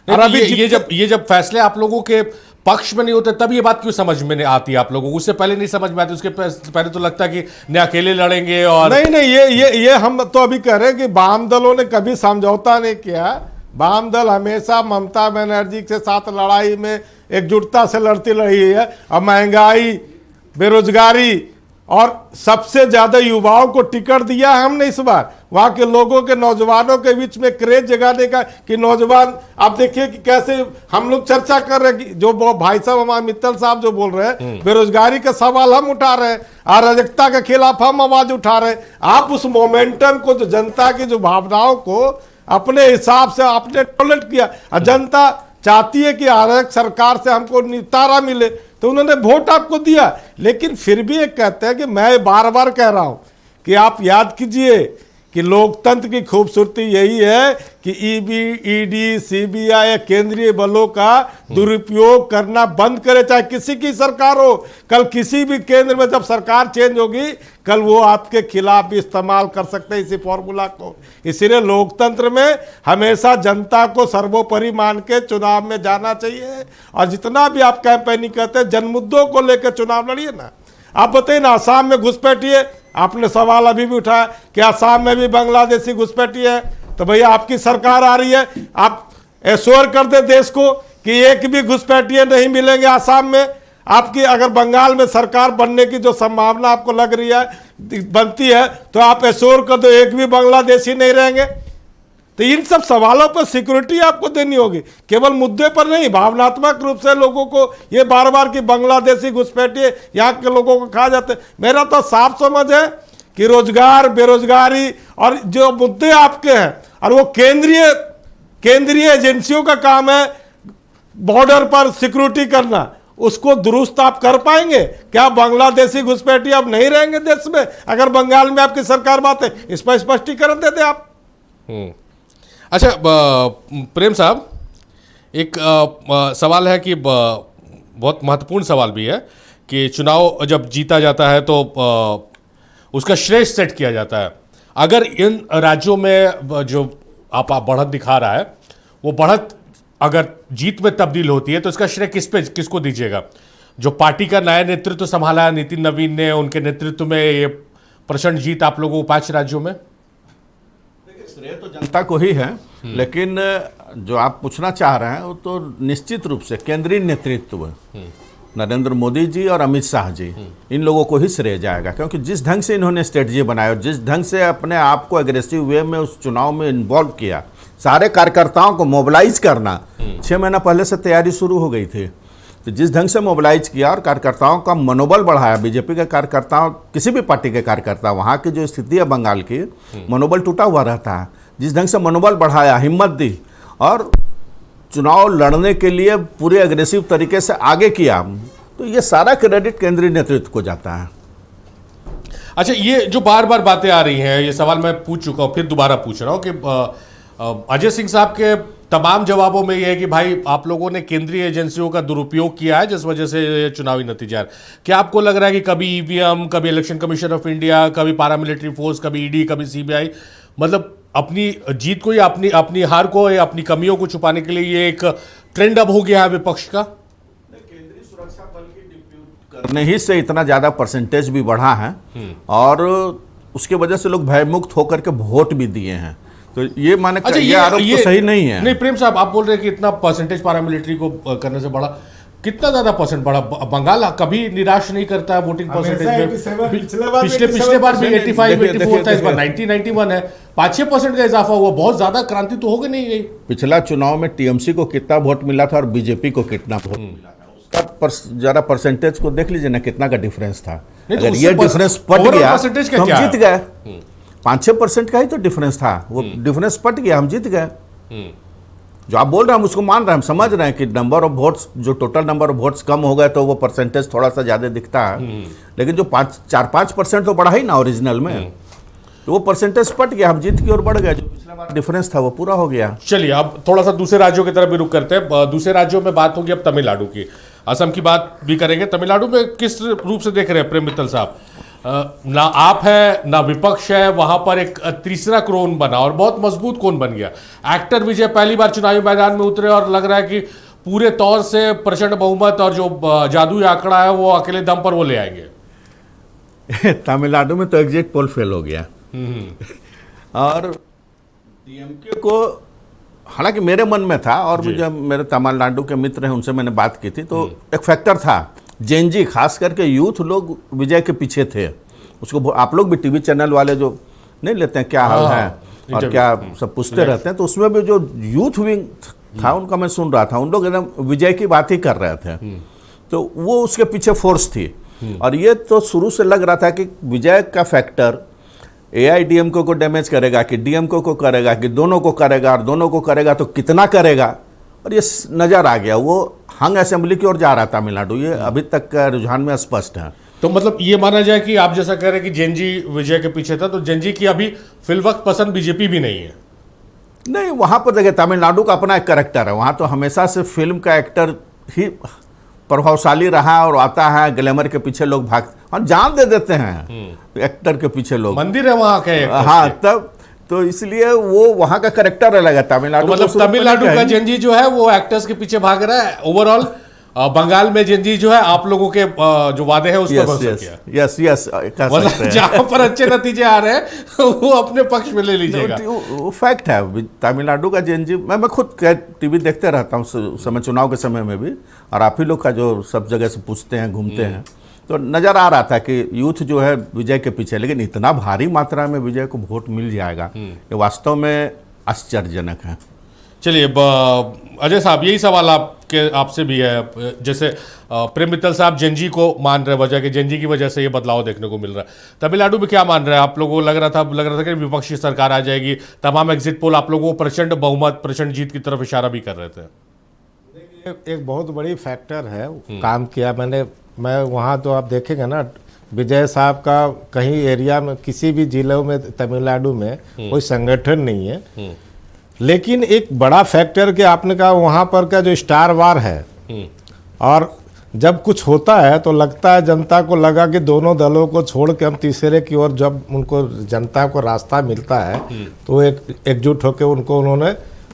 और अभी ये जब फैसले आप लोगों के पक्ष में नहीं होते, तब ये बात क्यों समझ में नहीं आती आप लोगों को? उससे पहले नहीं समझ में आती? उसके पहले तो लगता है कि नहीं अकेले लड़ेंगे। और नहीं, ये हम तो अभी कह रहे हैं कि वाम दलों ने कभी समझौता नहीं किया। वाम दल हमेशा ममता बनर्जी के साथ लड़ाई में एकजुटता से लड़ती रही है। अब महंगाई, बेरोजगारी और सबसे ज्यादा युवाओं को टिकट दिया है हमने इस बार। वहां के लोगों के, नौजवानों के बीच में क्रेज जगाने का कि नौजवान, आप देखिए कि कैसे हम लोग चर्चा कर रहे हैं कि जो भाई साहब हमारे मित्तल साहब जो बोल रहे हैं, बेरोजगारी का सवाल हम उठा रहे हैं, अराजकता के खिलाफ हम आवाज उठा रहे हैं। आप उस मोमेंटम को, जो जनता की जो भावनाओं को अपने हिसाब से आपने टॉलरेट किया, और जनता चाहती है कि अराजक सरकार से हमको निपटारा मिले, तो उन्होंने वोट आपको दिया। लेकिन फिर भी एक कहते हैं कि मैं बार बार कह रहा हूं कि आप याद कीजिए कि लोकतंत्र की खूबसूरती यही है कि ईडी, ईडी, सीबीआई या केंद्रीय बलों का दुरुपयोग करना बंद करे, चाहे किसी की सरकार हो। कल किसी भी केंद्र में जब सरकार चेंज होगी, कल वो आपके खिलाफ भी इस्तेमाल कर सकते हैं इसी फॉर्मूला को। इसीलिए लोकतंत्र में हमेशा जनता को सर्वोपरि मान के चुनाव में जाना चाहिए, और जितना भी आप कैंपेनिंग करते हैं, जनमुद्दों को लेकर चुनाव लड़िए ना। आप बताइए ना, आसाम में घुसपैठी है, आपने सवाल अभी भी उठाया कि आसाम में भी बांग्लादेशी घुसपैठी है, तो भैया आपकी सरकार आ रही है, आप एश्योर कर दे देश को कि एक भी घुसपैठिए नहीं मिलेंगे आसाम में। आपकी अगर बंगाल में सरकार बनने की जो संभावना आपको लग रही है बनती है, तो आप एश्योर कर दो एक भी बांग्लादेशी नहीं रहेंगे। तो इन सब सवालों पर सिक्योरिटी आपको देनी होगी, केवल मुद्दे पर नहीं, भावनात्मक रूप से लोगों को ये बार बार कि बांग्लादेशी घुसपैठिए यहाँ के लोगों को खा जाते। मेरा तो साफ समझ है कि रोजगार, बेरोजगारी और जो मुद्दे आपके हैं, और वो केंद्रीय एजेंसियों का काम है बॉर्डर पर सिक्योरिटी करना, उसको दुरुस्त आप कर पाएंगे क्या? बांग्लादेशी घुसपैठी अब नहीं रहेंगे देश में अगर बंगाल में आपकी सरकार बात है, इस पर स्पष्टीकरण दे दे आप। अच्छा प्रेम साहब, एक सवाल है कि बहुत महत्वपूर्ण सवाल भी है कि चुनाव जब जीता जाता है तो उसका श्रेय सेट किया जाता है। अगर इन राज्यों में जो आप बढ़त दिखा रहा है, वो बढ़त अगर जीत में तब्दील होती है तो इसका श्रेय किसको दीजिएगा? जो पार्टी का नया नेतृत्व संभाला है नितिन नवीन ने, उनके नेतृत्व में ये प्रचंड जीत आप लोगों को 5 राज्यों में। श्रेय तो जनता को ही है, लेकिन जो आप पूछना चाह रहे हैं वो तो निश्चित रूप से केंद्रीय नेतृत्व नरेंद्र मोदी जी और अमित शाह जी, इन लोगों को ही श्रेय जाएगा, क्योंकि जिस ढंग से इन्होंने स्ट्रेटजी बनाया और जिस ढंग से अपने आप को एग्रेसिव वे में उस चुनाव में इन्वॉल्व किया, सारे कार्यकर्ताओं को मोबिलाइज करना 6 महीना पहले से तैयारी शुरू हो गई थी। तो जिस ढंग से मोबिलाइज किया और कार्यकर्ताओं का मनोबल बढ़ाया, बीजेपी के कार्यकर्ताओं, किसी भी पार्टी के कार्यकर्ता, वहाँ की जो स्थिति है बंगाल की, मनोबल टूटा हुआ रहता है, जिस ढंग से मनोबल बढ़ाया, हिम्मत दी और चुनाव लड़ने के लिए पूरे एग्रेसिव तरीके से आगे किया, तो ये सारा क्रेडिट केंद्रीय नेतृत्व को जाता है। अच्छा, ये जो बार बार बातें आ रही हैं, ये सवाल मैं पूछ चुका हूँ, फिर दोबारा पूछ रहा हूँ कि अजय सिंह साहब के तमाम जवाबों में यह है कि भाई आप लोगों ने केंद्रीय एजेंसियों का दुरुपयोग किया है जिस वजह से ये चुनावी नतीजा है। क्या आपको लग रहा है कि कभी ईवीएम, कभी इलेक्शन कमीशन ऑफ इंडिया, कभी पैरामिलिट्री फोर्स, कभी ईडी, कभी सीबीआई, मतलब अपनी जीत को या अपनी हार को या अपनी कमियों को छुपाने के लिए ये एक ट्रेंड अब हो गया है विपक्ष का? केंद्रीय सुरक्षा बल की डिप्यूट करने ही से इतना ज्यादा परसेंटेज भी बढ़ा है और उसके वजह से लोग भयमुक्त होकर के वोट भी दिए हैं। तो ये माने अच्छा, ये आरोप तो सही नहीं है। नहीं प्रेम साहब, आप बोल रहे हैं कि इतना परसेंटेज पैरामिलिट्री को करने से बढ़ा, कितना ज्यादा परसेंट बढ़ा? बंगाल कभी निराश नहीं करता है वोटिंग परसेंटेज में। पिछले बार भी 85-84 था, इस बार 90-91 है, 5-6% का इजाफा हुआ। बहुत ज्यादा क्रांति तो हो गई नहीं गई। पिछला चुनाव में टीएमसी को कितना वोट मिला था और बीजेपी को कितना वोट मिला था, उसका जरा परसेंटेज को देख लीजिए ना, कितना का डिफरेंस था। अगर ये डिफरेंस पट गया तो हम जीत गए। 5-6% का ही तो डिफरेंस था, वो डिफरेंस पट गया, हम जीत गए। जो आप बोल रहे हैं हम उसको मान रहे हैं, हम समझ रहे हैं कि नंबर ऑफ वोट्स, जो टोटल नंबर ऑफ वोट्स कम हो गए तो वो परसेंटेज थोड़ा सा ज्यादा दिखता है, लेकिन जो 4-5% तो बढ़ा ही ना ओरिजिनल में, तो वो परसेंटेज पट गया, हम जीत की ओर बढ़ गए। जो पिछला बार डिफरेंस था वो पूरा हो गया। चलिए अब थोड़ा सा दूसरे राज्यों की तरफ भी रुक करते हैं। दूसरे राज्यों में बात होगी अब तमिलनाडु की, असम की बात भी करेंगे। तमिलनाडु में किस रूप से देख रहे हैं प्रेम मित्तल साहब? ना आप है ना विपक्ष है, वहां पर एक तीसरा कोण बना और बहुत मजबूत कोण बन गया। एक्टर विजय पहली बार चुनावी मैदान में उतरे और लग रहा है कि पूरे तौर से प्रचंड बहुमत और जो जादुई आंकड़ा है वो अकेले दम पर वो ले आएंगे। तमिलनाडु में तो एग्जिट पोल फेल हो गया और डीएमके को, हालांकि मेरे मन में था और मुझे मेरे तमिलनाडु के मित्र हैं उनसे मैंने बात की थी, तो एक फैक्टर था, जेनजी खास करके यूथ लोग विजय के पीछे थे। उसको आप लोग भी टीवी चैनल वाले जो नहीं लेते हैं क्या हाल है और क्या सब पूछते रहते हैं, तो उसमें भी जो यूथ विंग था उनका मैं सुन रहा था, उन लोग एकदम विजय की बात ही कर रहे थे। तो वो उसके पीछे फोर्स थी और ये तो शुरू से लग रहा था कि विजय का फैक्टर एआईडीएमके को डैमेज करेगा कि डीएमके को करेगा कि दोनों को करेगा, और दोनों को करेगा तो कितना करेगा, और ये नज़र आ गया। वो हंग असेंबली की ओर जा रहा था तमिलनाडु, ये अभी तक का रुझान में स्पष्ट है। तो मतलब ये माना जाए कि आप जैसा कह रहे हैं कि जेनजी विजय के पीछे था, तो जेनजी की अभी फिलवक्त पसंद बीजेपी भी नहीं है। नहीं, वहाँ पर देखिए तमिलनाडु का अपना एक करेक्टर है, वहाँ तो हमेशा से फिल्म का एक्टर ही प्रभावशाली रहा और आता है, ग्लैमर के पीछे लोग भाग और जान दे देते हैं एक्टर के पीछे लोग। मंदिर है वहाँ के हाँ, तब तो इसलिए वो वहाँ का करेक्टर अलग है। तमिलनाडु तो मतलब तमिलनाडु का जेनजी जो है वो एक्टर्स के पीछे भाग रहा है। ओवरऑल बंगाल में जेनजी जो है आप लोगों के जो वादे हैं उस पर भरोसा किया। यस मतलब जहां पर अच्छे नतीजे आ रहे हैं वो अपने पक्ष में ले लीजिएगा। वो फैक्ट है। तमिलनाडु का जेनजी, मैं खुद टीवी देखते रहता हूँ उस समय, चुनाव के समय में भी, और आप ही लोग का जो सब जगह से पूछते हैं, घूमते हैं, तो नज़र आ रहा था कि यूथ जो है विजय के पीछे, लेकिन इतना भारी मात्रा में विजय को वोट मिल जाएगा ये वास्तव में आश्चर्यजनक है। चलिए अजय साहब, यही सवाल आपसे भी है। जैसे प्रेम मित्तल साहब जेनजी को मान रहे, वजह कि जेनजी की वजह से ये बदलाव देखने को मिल रहा है। तमिलनाडु में क्या मान रहे हैं आप लोगों को? लग रहा था कि विपक्षी सरकार आ जाएगी। तमाम एग्जिट पोल आप लोगों को प्रचंड बहुमत, प्रचंड जीत की तरफ इशारा भी कर रहे थे। एक बहुत बड़ी फैक्टर है काम किया मैं वहाँ तो आप देखेंगे ना, विजय साहब का कहीं एरिया में, किसी भी जिलों में तमिलनाडु में कोई संगठन नहीं है, लेकिन एक बड़ा फैक्टर कि आपने कहा वहाँ पर का जो स्टार वार है, और जब कुछ होता है तो लगता है जनता को लगा कि दोनों दलों को छोड़ के हम तीसरे की ओर, जब उनको जनता को रास्ता मिलता है तो एकजुट होकर उन्होंने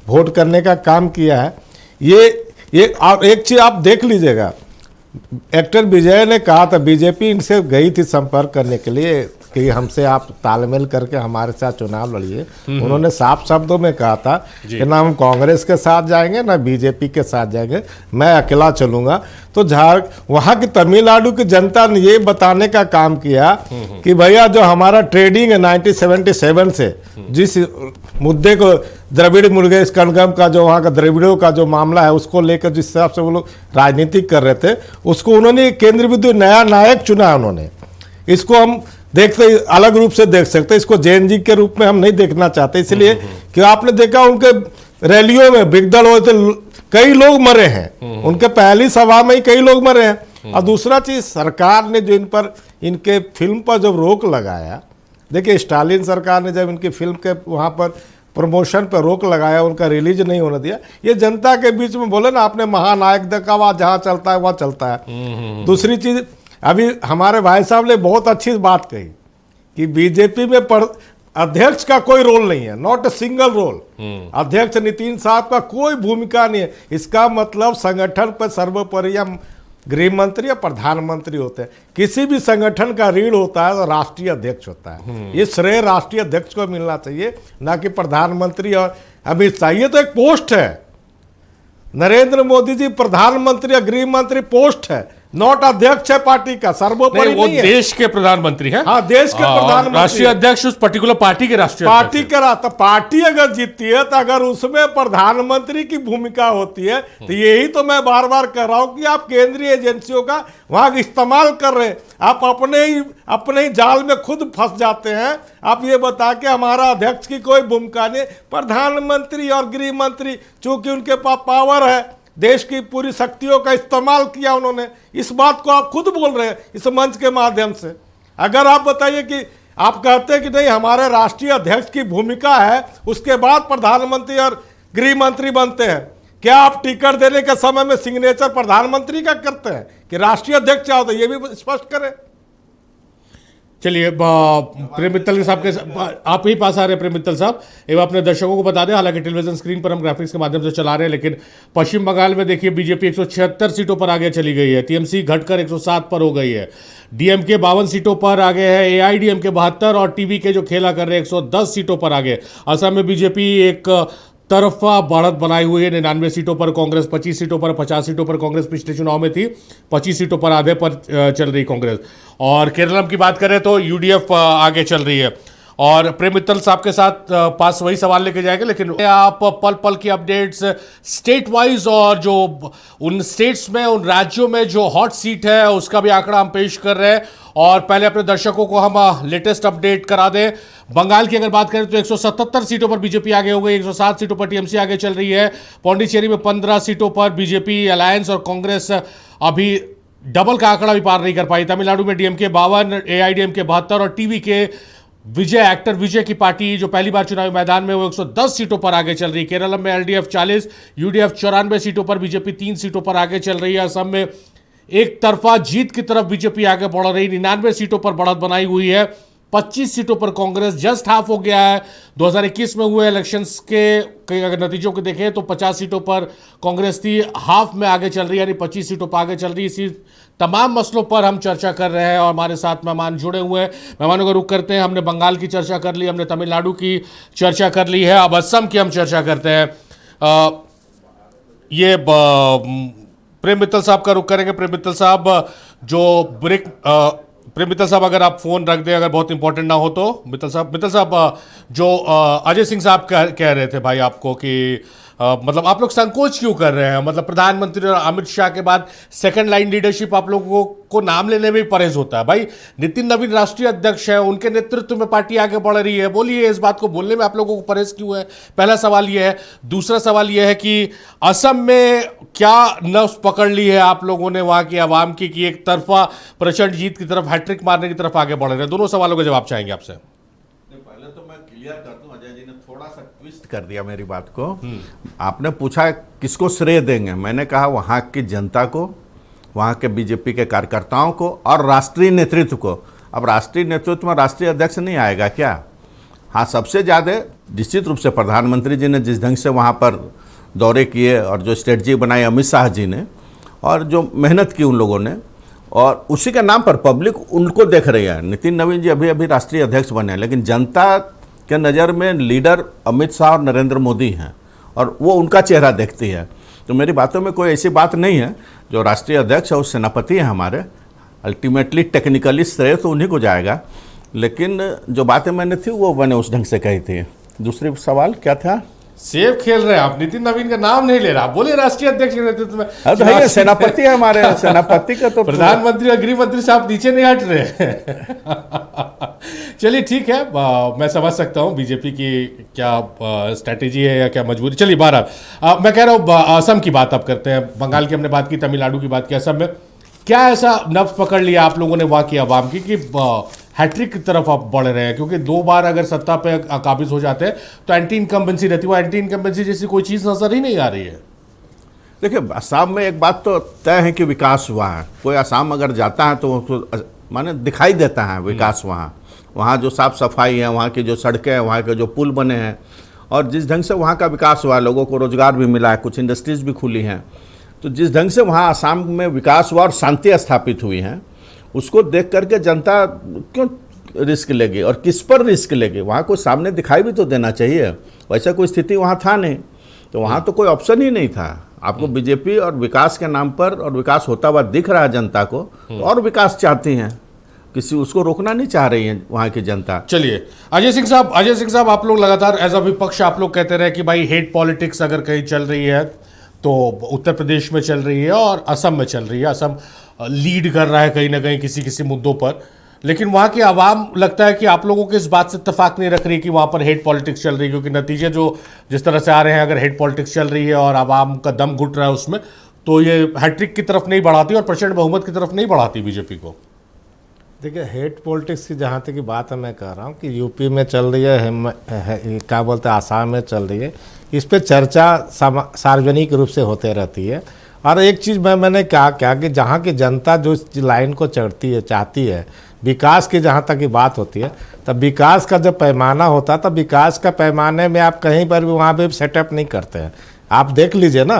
वोट करने का काम किया है। ये एक चीज़ आप देख लीजिएगा, एक्टर विजय ने कहा था, बीजेपी इनसे गई थी संपर्क करने के लिए कि हमसे आप तालमेल करके हमारे साथ चुनाव लड़िए। उन्होंने साफ शब्दों में कहा था कि ना हम कांग्रेस के साथ जाएंगे ना बीजेपी के साथ जाएंगे, मैं अकेला चलूंगा। तो वहाँ की तमिलनाडु की जनता ने ये बताने का काम किया कि भैया जो हमारा ट्रेडिंग है 1977 से, जिस मुद्दे को द्रविड़ मुर्गेश कणगम का, जो वहाँ का द्रविड़ों का जो मामला है उसको लेकर जिस हिसाब से वो लोग राजनीतिक कर रहे थे, उसको उन्होंने केंद्र बिंदु नया नायक चुना उन्होंने। इसको हम देखते अलग रूप से देख सकते, इसको जेएनजी के रूप में हम नहीं देखना चाहते, इसलिए कि आपने देखा उनके रैलियों में बिगदड़ होते, कई लोग मरे हैं, उनके पहली सभा में ही कई लोग मरे हैं। और दूसरा चीज, सरकार ने जो इनके फिल्म पर जब रोक लगाया, देखिए स्टालिन सरकार ने जब इनकी फिल्म के वहाँ पर प्रमोशन पर रोक लगाया, उनका रिलीज नहीं होने दिया, ये जनता के बीच में बोले ना, आपने महानायक देखा, वहाँ जहाँ चलता है वहाँ चलता है। दूसरी चीज, अभी हमारे भाई साहब ने बहुत अच्छी बात कही कि बीजेपी में अध्यक्ष का कोई रोल नहीं है, नॉट ए सिंगल रोल। अध्यक्ष नितिन साहब का कोई भूमिका नहीं है। इसका मतलब संगठन पर सर्वोपरि गृह मंत्री या प्रधानमंत्री होते हैं। किसी भी संगठन का रीढ़ होता है तो राष्ट्रीय अध्यक्ष होता है। ये श्रेय राष्ट्रीय अध्यक्ष को मिलना चाहिए, ना कि प्रधानमंत्री और अमित शाह। ये तो एक पोस्ट है, नरेंद्र मोदी जी प्रधानमंत्री या गृह मंत्री पोस्ट है, नॉट अध्यक्ष है पार्टी का, सर्वोपरि नहीं है। देश के प्रधानमंत्री हैं। हाँ, देश के प्रधानमंत्री, राष्ट्रीय अध्यक्ष उस पर्टिकुलर पार्टी के राष्ट्रीय पार्टी का रास्ता। पार्टी अगर जीतती है तो अगर उसमें प्रधानमंत्री की भूमिका होती है, तो यही तो मैं बार बार कह रहा हूं कि आप केंद्रीय एजेंसियों का वहां इस्तेमाल कर रहे हैं, आप अपने ही जाल में खुद फंस जाते हैं। आप ये बता के हमारा अध्यक्ष की कोई भूमिका नहीं, प्रधानमंत्री और गृह मंत्री चूंकि उनके पास पावर है, देश की पूरी शक्तियों का इस्तेमाल किया उन्होंने। इस बात को आप खुद बोल रहे हैं इस मंच के माध्यम से। अगर आप बताइए कि आप कहते हैं कि नहीं हमारे राष्ट्रीय अध्यक्ष की भूमिका है, उसके बाद प्रधानमंत्री और गृह मंत्री बनते हैं, क्या आप टिकट देने के समय में सिग्नेचर प्रधानमंत्री का करते हैं कि राष्ट्रीय अध्यक्ष चाहो? तो ये भी स्पष्ट करें। चलिए प्रेम मित्तल साहब के आप ही पास आ रहे हैं। प्रेम मित्तल साहब, एवं अपने दर्शकों को बता दें, हालांकि टेलीविजन स्क्रीन पर हम ग्राफिक्स के माध्यम से चला रहे हैं, लेकिन पश्चिम बंगाल में देखिए बीजेपी 176 सीटों पर आगे चली गई है, टीएमसी घटकर 107 पर हो गई है, डीएमके 52 सीटों पर आगे है, एआईडीएमके 72 और टीवी के जो खेला कर रहे हैं 110 सीटों पर आगे। असम में बीजेपी एक तरफा बढ़त बनाई हुई है 99 सीटों पर, कांग्रेस 25 सीटों पर, 50 सीटों पर कांग्रेस पिछले चुनाव में थी, 25 सीटों पर आधे पर चल रही कांग्रेस। और केरलम की बात करें तो यूडीएफ आगे चल रही है। और प्रेम मित्तल साहब के साथ पास वही सवाल लेके जाएंगे, लेकिन आप पल पल की अपडेट्स स्टेट वाइज और जो उन स्टेट्स में, उन राज्यों में जो हॉट सीट है उसका भी आंकड़ा हम पेश कर रहे हैं। और पहले अपने दर्शकों को हम लेटेस्ट अपडेट करा दें। बंगाल की अगर बात करें तो 177 सीटों पर बीजेपी आगे हो गई, 107 सीटों पर टीएमसी आगे चल रही है। पौंडीचेरी में 15 सीटों पर बीजेपी अलायंस और कांग्रेस अभी डबल का आंकड़ा भी पार नहीं कर पाई। तमिलनाडु में डीएमके 52, एआईडीएमके 72 और टीवी के एक्टर विजय की पार्टी जो पहली बार चुनावी मैदान में वो 110 सीटों पर आगे चल रही है। केरल में एलडीएफ 40, यूडीएफ 94 सीटों पर, बीजेपी 3 सीटों पर आगे चल रही है। असम में एक तरफा जीत की तरफ बीजेपी आगे बढ़ रही, 99 सीटों पर बढ़त बनाई हुई है। 25 सीटों पर कांग्रेस, जस्ट हाफ हो गया है। 2021 में हुए इलेक्शंस के अगर नतीजों को देखें तो 50 सीटों पर कांग्रेस थी, हाफ में आगे चल रही है, यानी 25 सीटों पर आगे चल रही है। इसी तमाम मसलों पर हम चर्चा कर रहे हैं और हमारे साथ मेहमान जुड़े हुए हैं। मेहमानों का रुख करते हैं। हमने बंगाल की चर्चा कर ली, हमने तमिलनाडु की चर्चा कर ली है, अब असम की हम चर्चा करते हैं। प्रेम मित्तल साहब का रुख करेंगे। प्रेम मित्तल साहब, प्रेम मित्तल साहब अगर आप फोन रख दें, अगर बहुत इंपॉर्टेंट ना हो तो। मित्तल साहब जो अजय सिंह साहब कह रहे थे भाई आपको कि मतलब आप लोग संकोच क्यों कर रहे हैं? मतलब प्रधानमंत्री और अमित शाह के बाद सेकंड लाइन लीडरशिप आप लोगों को नाम लेने में भी परहेज होता है। भाई नितिन नवीन राष्ट्रीय अध्यक्ष है, उनके नेतृत्व में पार्टी आगे बढ़ रही है, बोलिए इस बात को बोलने में आप लोगों को परहेज क्यों है? पहला सवाल यह है। दूसरा सवाल यह है कि असम में क्या नफ्स पकड़ ली है आप लोगों ने वहां की आवाम की कि एक तरफा प्रचंड जीत की तरफ, हैट्रिक मारने की तरफ आगे बढ़ रहे हैं? दोनों सवालों का जवाब चाहेंगे आपसे। पहले तो मैं क्लियर कर दूं, अजय जी ने थोड़ा सा ट्विस्ट कर दिया मेरी बात को। आपने पूछा किसको श्रेय देंगे, मैंने कहा वहां की जनता को, वहां के बीजेपी के कार्यकर्ताओं को और राष्ट्रीय नेतृत्व को। अब राष्ट्रीय नेतृत्व में राष्ट्रीय अध्यक्ष नहीं आएगा क्या? हाँ, सबसे ज़्यादा निश्चित रूप से प्रधानमंत्री जी ने जिस ढंग से वहाँ पर दौरे किए और जो स्ट्रेटजी बनाई अमित शाह जी ने, और जो मेहनत की उन लोगों ने, और उसी के नाम पर पब्लिक उनको देख रही है। नितिन नवीन जी अभी अभी राष्ट्रीय अध्यक्ष बने हैं, लेकिन जनता के नज़र में लीडर अमित शाह और नरेंद्र मोदी हैं और वो उनका चेहरा देखती है। तो मेरी बातों में कोई ऐसी बात नहीं है। जो राष्ट्रीय अध्यक्ष है वो सेनापति हैं हमारे, अल्टीमेटली टेक्निकली श्रेय तो उन्हीं को जाएगा, लेकिन जो बातें मैंने थी वो मैंने उस ढंग से कही थी। दूसरी सवाल क्या था? सेफ खेल रहे हैं आप, नितिन नवीन का नाम नहीं ले रहा, बोले राष्ट्रीय अध्यक्ष के नेतृत्व में। अब भैया सेनापति है हमारे, सेनापति का तो प्रधानमंत्री और गृह मंत्री साहब नीचे नहीं हट रहे। चलिए ठीक है, मैं समझ सकता हूं बीजेपी की क्या स्ट्रैटेजी है या क्या मजबूरी। चलिए बहरहाल मैं कह रहा हूं असम की बात अब करते हैं। बंगाल की हमने बात की, तमिलनाडु की बात की। असम में क्या ऐसा नफ्स पकड़ लिया आप लोगों ने वहां की आवाम की कि हैट्रिक की तरफ आप बढ़ रहे हैं? क्योंकि 2 बार अगर सत्ता पे काबिज हो जाते हैं तो एंटी इनकम्बेंसी रहती है, वो एंटी इनकम्बेंसी जैसी कोई चीज़ नजर ही नहीं आ रही है। देखिए, असम में एक बात तो तय है कि विकास हुआ है। कोई असम अगर जाता है तो माने दिखाई देता है विकास वहाँ जो साफ सफाई है, वहाँ की जो सड़कें हैं, वहाँ के जो पुल बने हैं, और जिस ढंग से वहाँ का विकास हुआ है, लोगों को रोजगार भी मिला है, कुछ इंडस्ट्रीज भी खुली हैं। तो जिस ढंग से वहाँ असम में विकास हुआ और शांति स्थापित हुई है, उसको देख करके जनता क्यों रिस्क लेगी और किस पर रिस्क लेगी? वहाँ को सामने दिखाई भी तो देना चाहिए। वैसा कोई स्थिति वहाँ था नहीं, तो वहाँ तो कोई ऑप्शन ही नहीं था। आपको बीजेपी और विकास के नाम पर, और विकास होता हुआ दिख रहा है जनता को, तो और विकास चाहती हैं, किसी उसको रोकना नहीं चाह रही है वहाँ की जनता। चलिए अजय सिंह साहब, आप लोग लगातार एज अ विपक्ष आप लोग कहते रहे कि भाई हेट पॉलिटिक्स अगर कहीं चल रही है तो उत्तर प्रदेश में चल रही है और असम में चल रही है। असम लीड कर रहा है कहीं ना कहीं किसी मुद्दों पर, लेकिन वहाँ की आवाम लगता है कि आप लोगों को इस बात से इत्तेफाक नहीं रख रही कि वहाँ पर हेट पॉलिटिक्स चल रही है, क्योंकि नतीजे जो जिस तरह से आ रहे हैं, अगर हेट पॉलिटिक्स चल रही है और आवाम का दम घुट रहा है उसमें, तो ये हैट्रिक की तरफ नहीं बढ़ाती और प्रचंड बहुमत की तरफ नहीं बढ़ाती बीजेपी को। देखिए, हेट पॉलिटिक्स की जहाँ तक की बात है, मैं कह रहा हूँ कि यूपी में चल रही है, क्या बोलते हैं, आसाम में चल रही है, इस पे चर्चा सार्वजनिक रूप से होते रहती है। और एक चीज़ मैंने क्या कि जहाँ की जनता जो लाइन को चढ़ती है, चाहती है विकास की, जहाँ तक की बात होती है, तब विकास का जब पैमाना होता है, तब विकास का पैमाने में आप कहीं पर भी वहाँ पे सेटअप नहीं करते हैं। आप देख लीजिए ना,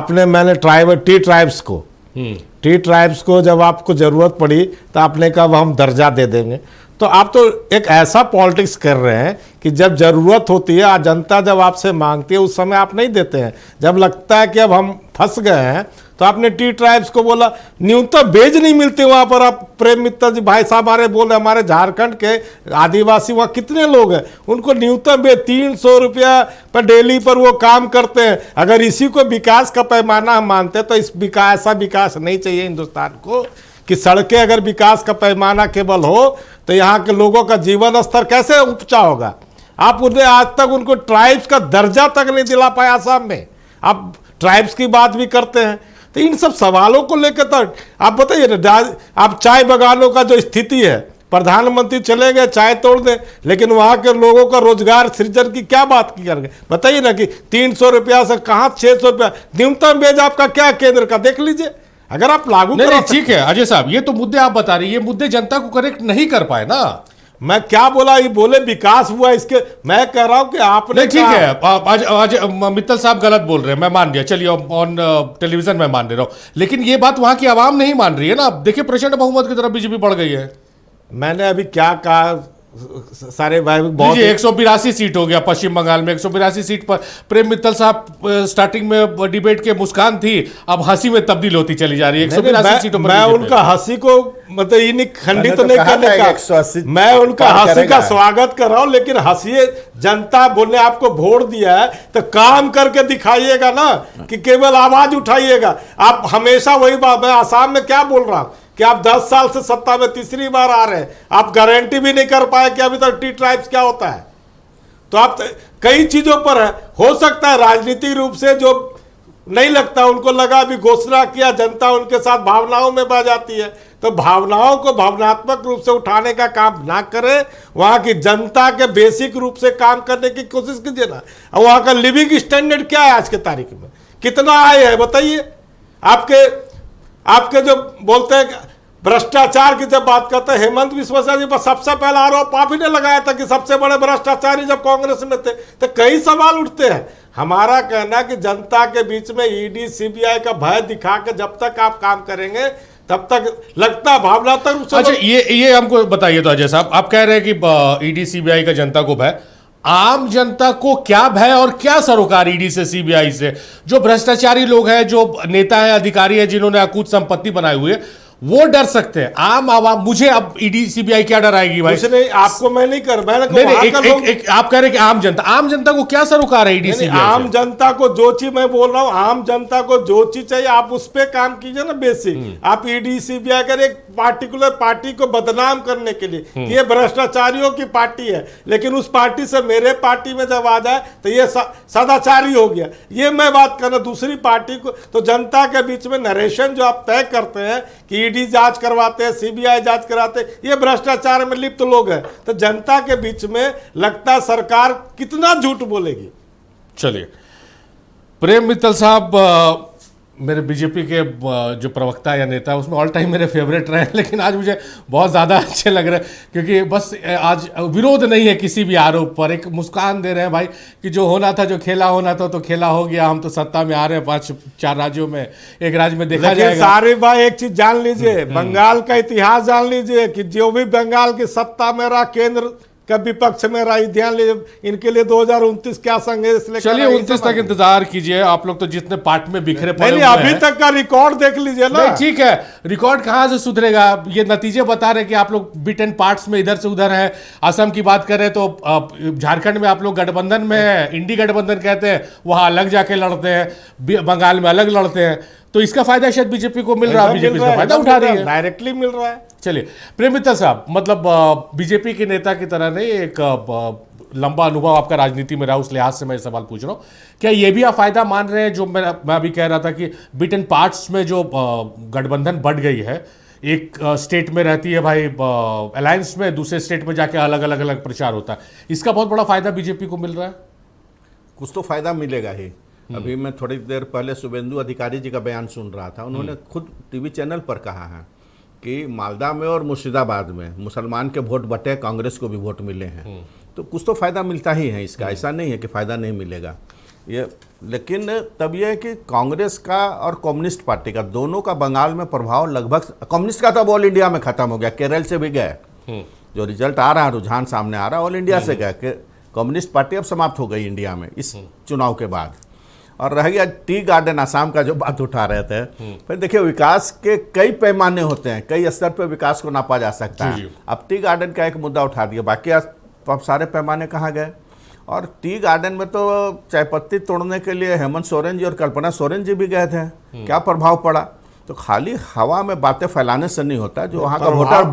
मैंने टी ट्राइब्स को जब आपको ज़रूरत पड़ी तो आपने कहा हम दर्जा दे देंगे। तो आप तो एक ऐसा पॉलिटिक्स कर रहे हैं कि जब ज़रूरत होती है, जनता जब आपसे मांगती है, उस समय आप नहीं देते हैं। जब लगता है कि अब हम फंस गए हैं तो आपने टी ट्राइब्स को बोला, न्यूनतम वेज नहीं मिलती वहाँ पर। आप प्रेम मित्तल जी भाई साहब हमारे बोले, हमारे झारखंड के आदिवासी वहाँ कितने लोग हैं, उनको न्यूनतम वेज 300 रुपया पर डेली पर वो काम करते हैं। अगर इसी को विकास का पैमाना हम मानते हैं तो ऐसा विकास नहीं चाहिए हिंदुस्तान को कि सड़कें अगर विकास का पैमाना केवल हो तो यहाँ के लोगों का जीवन स्तर कैसे ऊंचा होगा? आप उन्हें आज तक उनको ट्राइब्स का दर्जा तक नहीं दिला पाए असम में। आप ट्राइब्स की बात भी करते हैं तो इन सब सवालों को लेकर तो आप बताइए ना, आप चाय बागानों का जो स्थिति है, प्रधानमंत्री चले गए चाय तोड़ दे, लेकिन वहां के लोगों का रोजगार सृजन की क्या बात की करेंगे? बताइए ना कि 300 रुपया से कहां 600 रुपया न्यूनतम वेज आपका क्या केंद्र का, देख लीजिए अगर आप लागू नहीं, ठीक है अजय साहब, ये तो मुद्दे आप बता रहे हैं, ये मुद्दे जनता को करेक्ट नहीं कर पाए ना। मैं क्या बोला, ये बोले विकास हुआ इसके, मैं कह रहा हूं कि आपने ठीक है, आज मित्तल साहब गलत बोल रहे हैं, मैं मान लिया, चलिए ऑन टेलीविजन में मान ले रहा हूं, लेकिन ये बात वहां की आवाम नहीं मान रही है ना। देखिए प्रचंड बहुमत की तरफ बीजेपी बढ़ गई है। मैंने अभी क्या कहा, सारे भाई बहुत 182 सीट हो गया पश्चिम बंगाल में, 182 सीट पर प्रेम मित्तल साहब स्टार्टिंग में डिबेट के मुस्कान थी, अब हंसी में तब्दील होती चली जा रही है। 182 सीटों पर मैं उनका हंसी को मतलब ये नहीं खंडित तो नहीं करने का, मैं उनका हंसी का स्वागत कर रहा हूं, लेकिन हंसी जनता बोलने आपको वोट दिया है तो काम करके दिखाइएगा ना, कि केवल आवाज उठाइएगा। आप हमेशा वही बात, मैं आसाम में क्या बोल रहा हूं कि आप 10 साल से सत्ता में तीसरी बार आ रहे हैं, आप गारंटी भी नहीं कर पाए कि अभी तक टी ट्राइब्स क्या होता है। तो आप कई चीजों पर है, हो सकता है राजनीतिक रूप से जो नहीं लगता उनको लगा अभी घोषणा किया, जनता उनके साथ भावनाओं में बह जाती है, तो भावनाओं को भावनात्मक रूप से उठाने का काम ना करे, वहां की जनता के बेसिक रूप से काम करने की कोशिश कीजिए ना। और वहां का लिविंग स्टैंडर्ड क्या है आज के तारीख में, कितना आय है बताइए। आपके जो बोलते हैं भ्रष्टाचार की जब बात करते हैं, हेमंत बिस्वा शर्मा जी पर सबसे पहला आरोप आप ही ने लगाया था कि सबसे बड़े भ्रष्टाचारी जब कांग्रेस में थे, तो कई सवाल उठते हैं। हमारा कहना कि जनता के बीच में ईडी सीबीआई का भय दिखा के जब तक आप काम करेंगे तब तक लगता भावनात्मक रूप से। अच्छा, ये हमको बताइए तो अजय साहब, आप कह रहे हैं कि ईडी सीबीआई का जनता को भय, आम जनता को क्या भय और क्या सरोकार ईडी से सीबीआई से? जो भ्रष्टाचारी लोग हैं, जो नेता हैं, अधिकारी हैं, जिन्होंने अकूत संपत्ति बनाई हुई है, वो डर सकते हैं। आम आवाम, मुझे अब ईडी सीबीआई क्या डराएगी भाई? नहीं, आपको मैं नहीं कर, मैंने एक आप कह रहे हैं कि आम जनता को क्या सरोकार है ईडी सीबीआई? आम जनता को जो चीज मैं बोल रहा हूं, आम जनता को जो चीज चाहिए आप उस पर काम कीजिए ना बेसिक। आप ईडी सीबीआई कर एक पार्टिकुलर पार्टी को बदनाम करने के लिए, ये भ्रष्टाचारियों की पार्टी है, लेकिन उस पार्टी से मेरे पार्टी में जब आ जाए तो ये सदाचारी हो गया, ये मैं बात करना दूसरी पार्टी को। तो जनता के बीच में नरेशन जो आप तय करते हैं कि ईडी जांच करवाते हैं, सीबीआई जांच कराते हैं, ये भ्रष्टाचार में लिप्त लोग हैं, तो जनता के बीच में लगता है सरकार कितना झूठ बोलेगी। चलिए, प्रेम मित्तल साहब मेरे बीजेपी के जो प्रवक्ता या नेता उसमें ऑल टाइम मेरे फेवरेट रहे, लेकिन आज मुझे बहुत ज़्यादा अच्छे लग रहे हैं, क्योंकि बस आज विरोध नहीं है किसी भी आरोप पर, एक मुस्कान दे रहे हैं भाई कि जो होना था, जो खेला होना था तो खेला हो गया, हम तो सत्ता में आ रहे हैं 5-4 राज्यों में, एक राज्य में देखा जाएगा। सारे भाई एक चीज जान लीजिए, बंगाल का इतिहास जान लीजिए कि जो भी बंगाल की सत्ता में रहा, केंद्र का विपक्ष में रहा, ध्यान लीजिए इनके लिए 2029 क्या संघर्ष लेकर। चलिए 29 तक इंतजार कीजिए, आप लोग तो जितने पार्ट में बिखरे पड़े नहीं, अभी तक का रिकॉर्ड देख लीजिए ना। ठीक है, रिकॉर्ड कहां से सुधरेगा? ये नतीजे बता रहे कि आप लोग बिट एंड पार्ट्स में इधर से उधर है। असम की बात करें तो झारखंड में आप लोग गठबंधन में है, इंडी गठबंधन कहते हैं, वहां अलग जाके लड़ते हैं, बंगाल में अलग लड़ते हैं, तो इसका फायदा शायद बीजेपी को मिल रहा है, बीजेपी इसका फायदा उठा रही है, डायरेक्टली मिल रहा है। चलिए प्रेम मित्तल साहब, मतलब बीजेपी के नेता की तरह नहीं, एक लंबा अनुभव आपका राजनीति में रहा, उस लिहाज से मैं सवाल पूछ रहा हूँ, क्या ये भी आप फायदा मान रहे हैं जो मैं अभी कह रहा था कि बिट एंड पार्ट्स में जो गठबंधन बढ़ गई है, एक स्टेट में रहती है भाई अलायंस में, दूसरे स्टेट में जाके अलग अलग प्रचार होता है, इसका बहुत बड़ा फायदा बीजेपी को मिल रहा है? कुछ तो फायदा मिलेगा ही। अभी मैं थोड़ी देर पहले शुभेंदु अधिकारी जी का बयान सुन रहा था, उन्होंने खुद टीवी चैनल पर कहा है कि मालदा में और मुर्शिदाबाद में मुसलमान के वोट बटे, कांग्रेस को भी वोट मिले हैं, तो कुछ तो फायदा मिलता ही है इसका, ऐसा नहीं है कि फायदा नहीं मिलेगा ये। लेकिन तब यह है कि कांग्रेस का और कम्युनिस्ट पार्टी का दोनों का बंगाल में प्रभाव लगभग, कम्युनिस्ट का तो ऑल इंडिया में खत्म हो गया, केरल से भी गए, जो रिजल्ट आ रहा है, रुझान सामने आ रहा है, ऑल इंडिया से गया, कम्युनिस्ट पार्टी अब समाप्त हो गई इंडिया में इस चुनाव के बाद। और रह गया टी गार्डन आसाम का जो बात उठा रहे थे, फिर देखिए विकास के कई पैमाने होते हैं, कई स्तर पर विकास को नापा जा सकता है। अब टी गार्डन का एक मुद्दा उठा दिया, बाकी अब सारे पैमाने कहाँ गए? और टी गार्डन में तो चाय पत्ती तोड़ने के लिए हेमंत सोरेन जी और कल्पना सोरेन जी भी गए थे, क्या प्रभाव पड़ा? तो खाली हवा में बातें फैलाने से नहीं होता, जो वहाँ का वोटर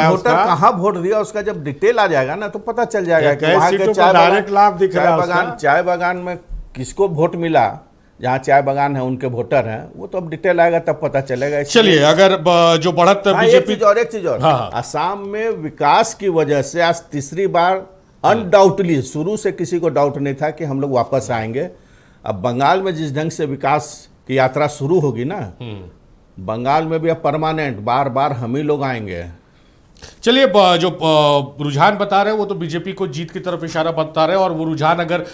वोटर कहाँ वोट दिया उसका जब डिटेल आ जाएगा ना तो पता चल जाएगा कि वहाँ के चाय बागान में किसको वोट मिला, जहाँ चाय बागान है उनके वोटर हैं, वो तो अब डिटेल आएगा तब पता चलेगा। चलिए, अगर जो बढ़त हाँ, बीजेपी एक चीज और हाँ, हाँ। असम में विकास की वजह से आज तीसरी बार अनडाउटली, शुरू से किसी को डाउट नहीं था कि हम लोग वापस आएंगे। अब बंगाल में जिस ढंग से विकास की यात्रा शुरू होगी ना, बंगाल में भी अब परमानेंट बार बार हम ही लोग आएंगे। चलिए, जो रुझान बता रहे हैं वो तो बीजेपी को जीत की तरफ इशारा बता रहे हैं, और वो रुझान अगर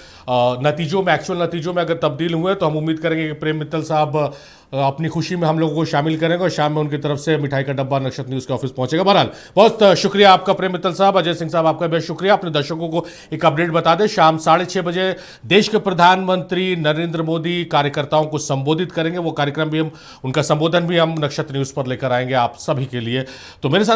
नतीजों में, एक्चुअल नतीजों में अगर तब्दील हुए तो हम उम्मीद करेंगे कि प्रेम मित्तल साहब अपनी खुशी में हम लोगों को शामिल करेंगे और शाम में उनकी तरफ से मिठाई का डब्बा नक्षत्र न्यूज़ के ऑफिस पहुंचेगा। बहरहाल बहुत शुक्रिया आपका प्रेम मित्तल साहब। अजय सिंह साहब, आपका बहुत शुक्रिया। अपने दर्शकों को एक अपडेट बता दें, शाम 6:30 बजे देश के प्रधानमंत्री नरेंद्र मोदी कार्यकर्ताओं को संबोधित करेंगे। वो कार्यक्रम भी हम, उनका संबोधन भी हम नक्षत्र न्यूज़ पर लेकर आएंगे आप सभी के लिए। तो मेरे साथ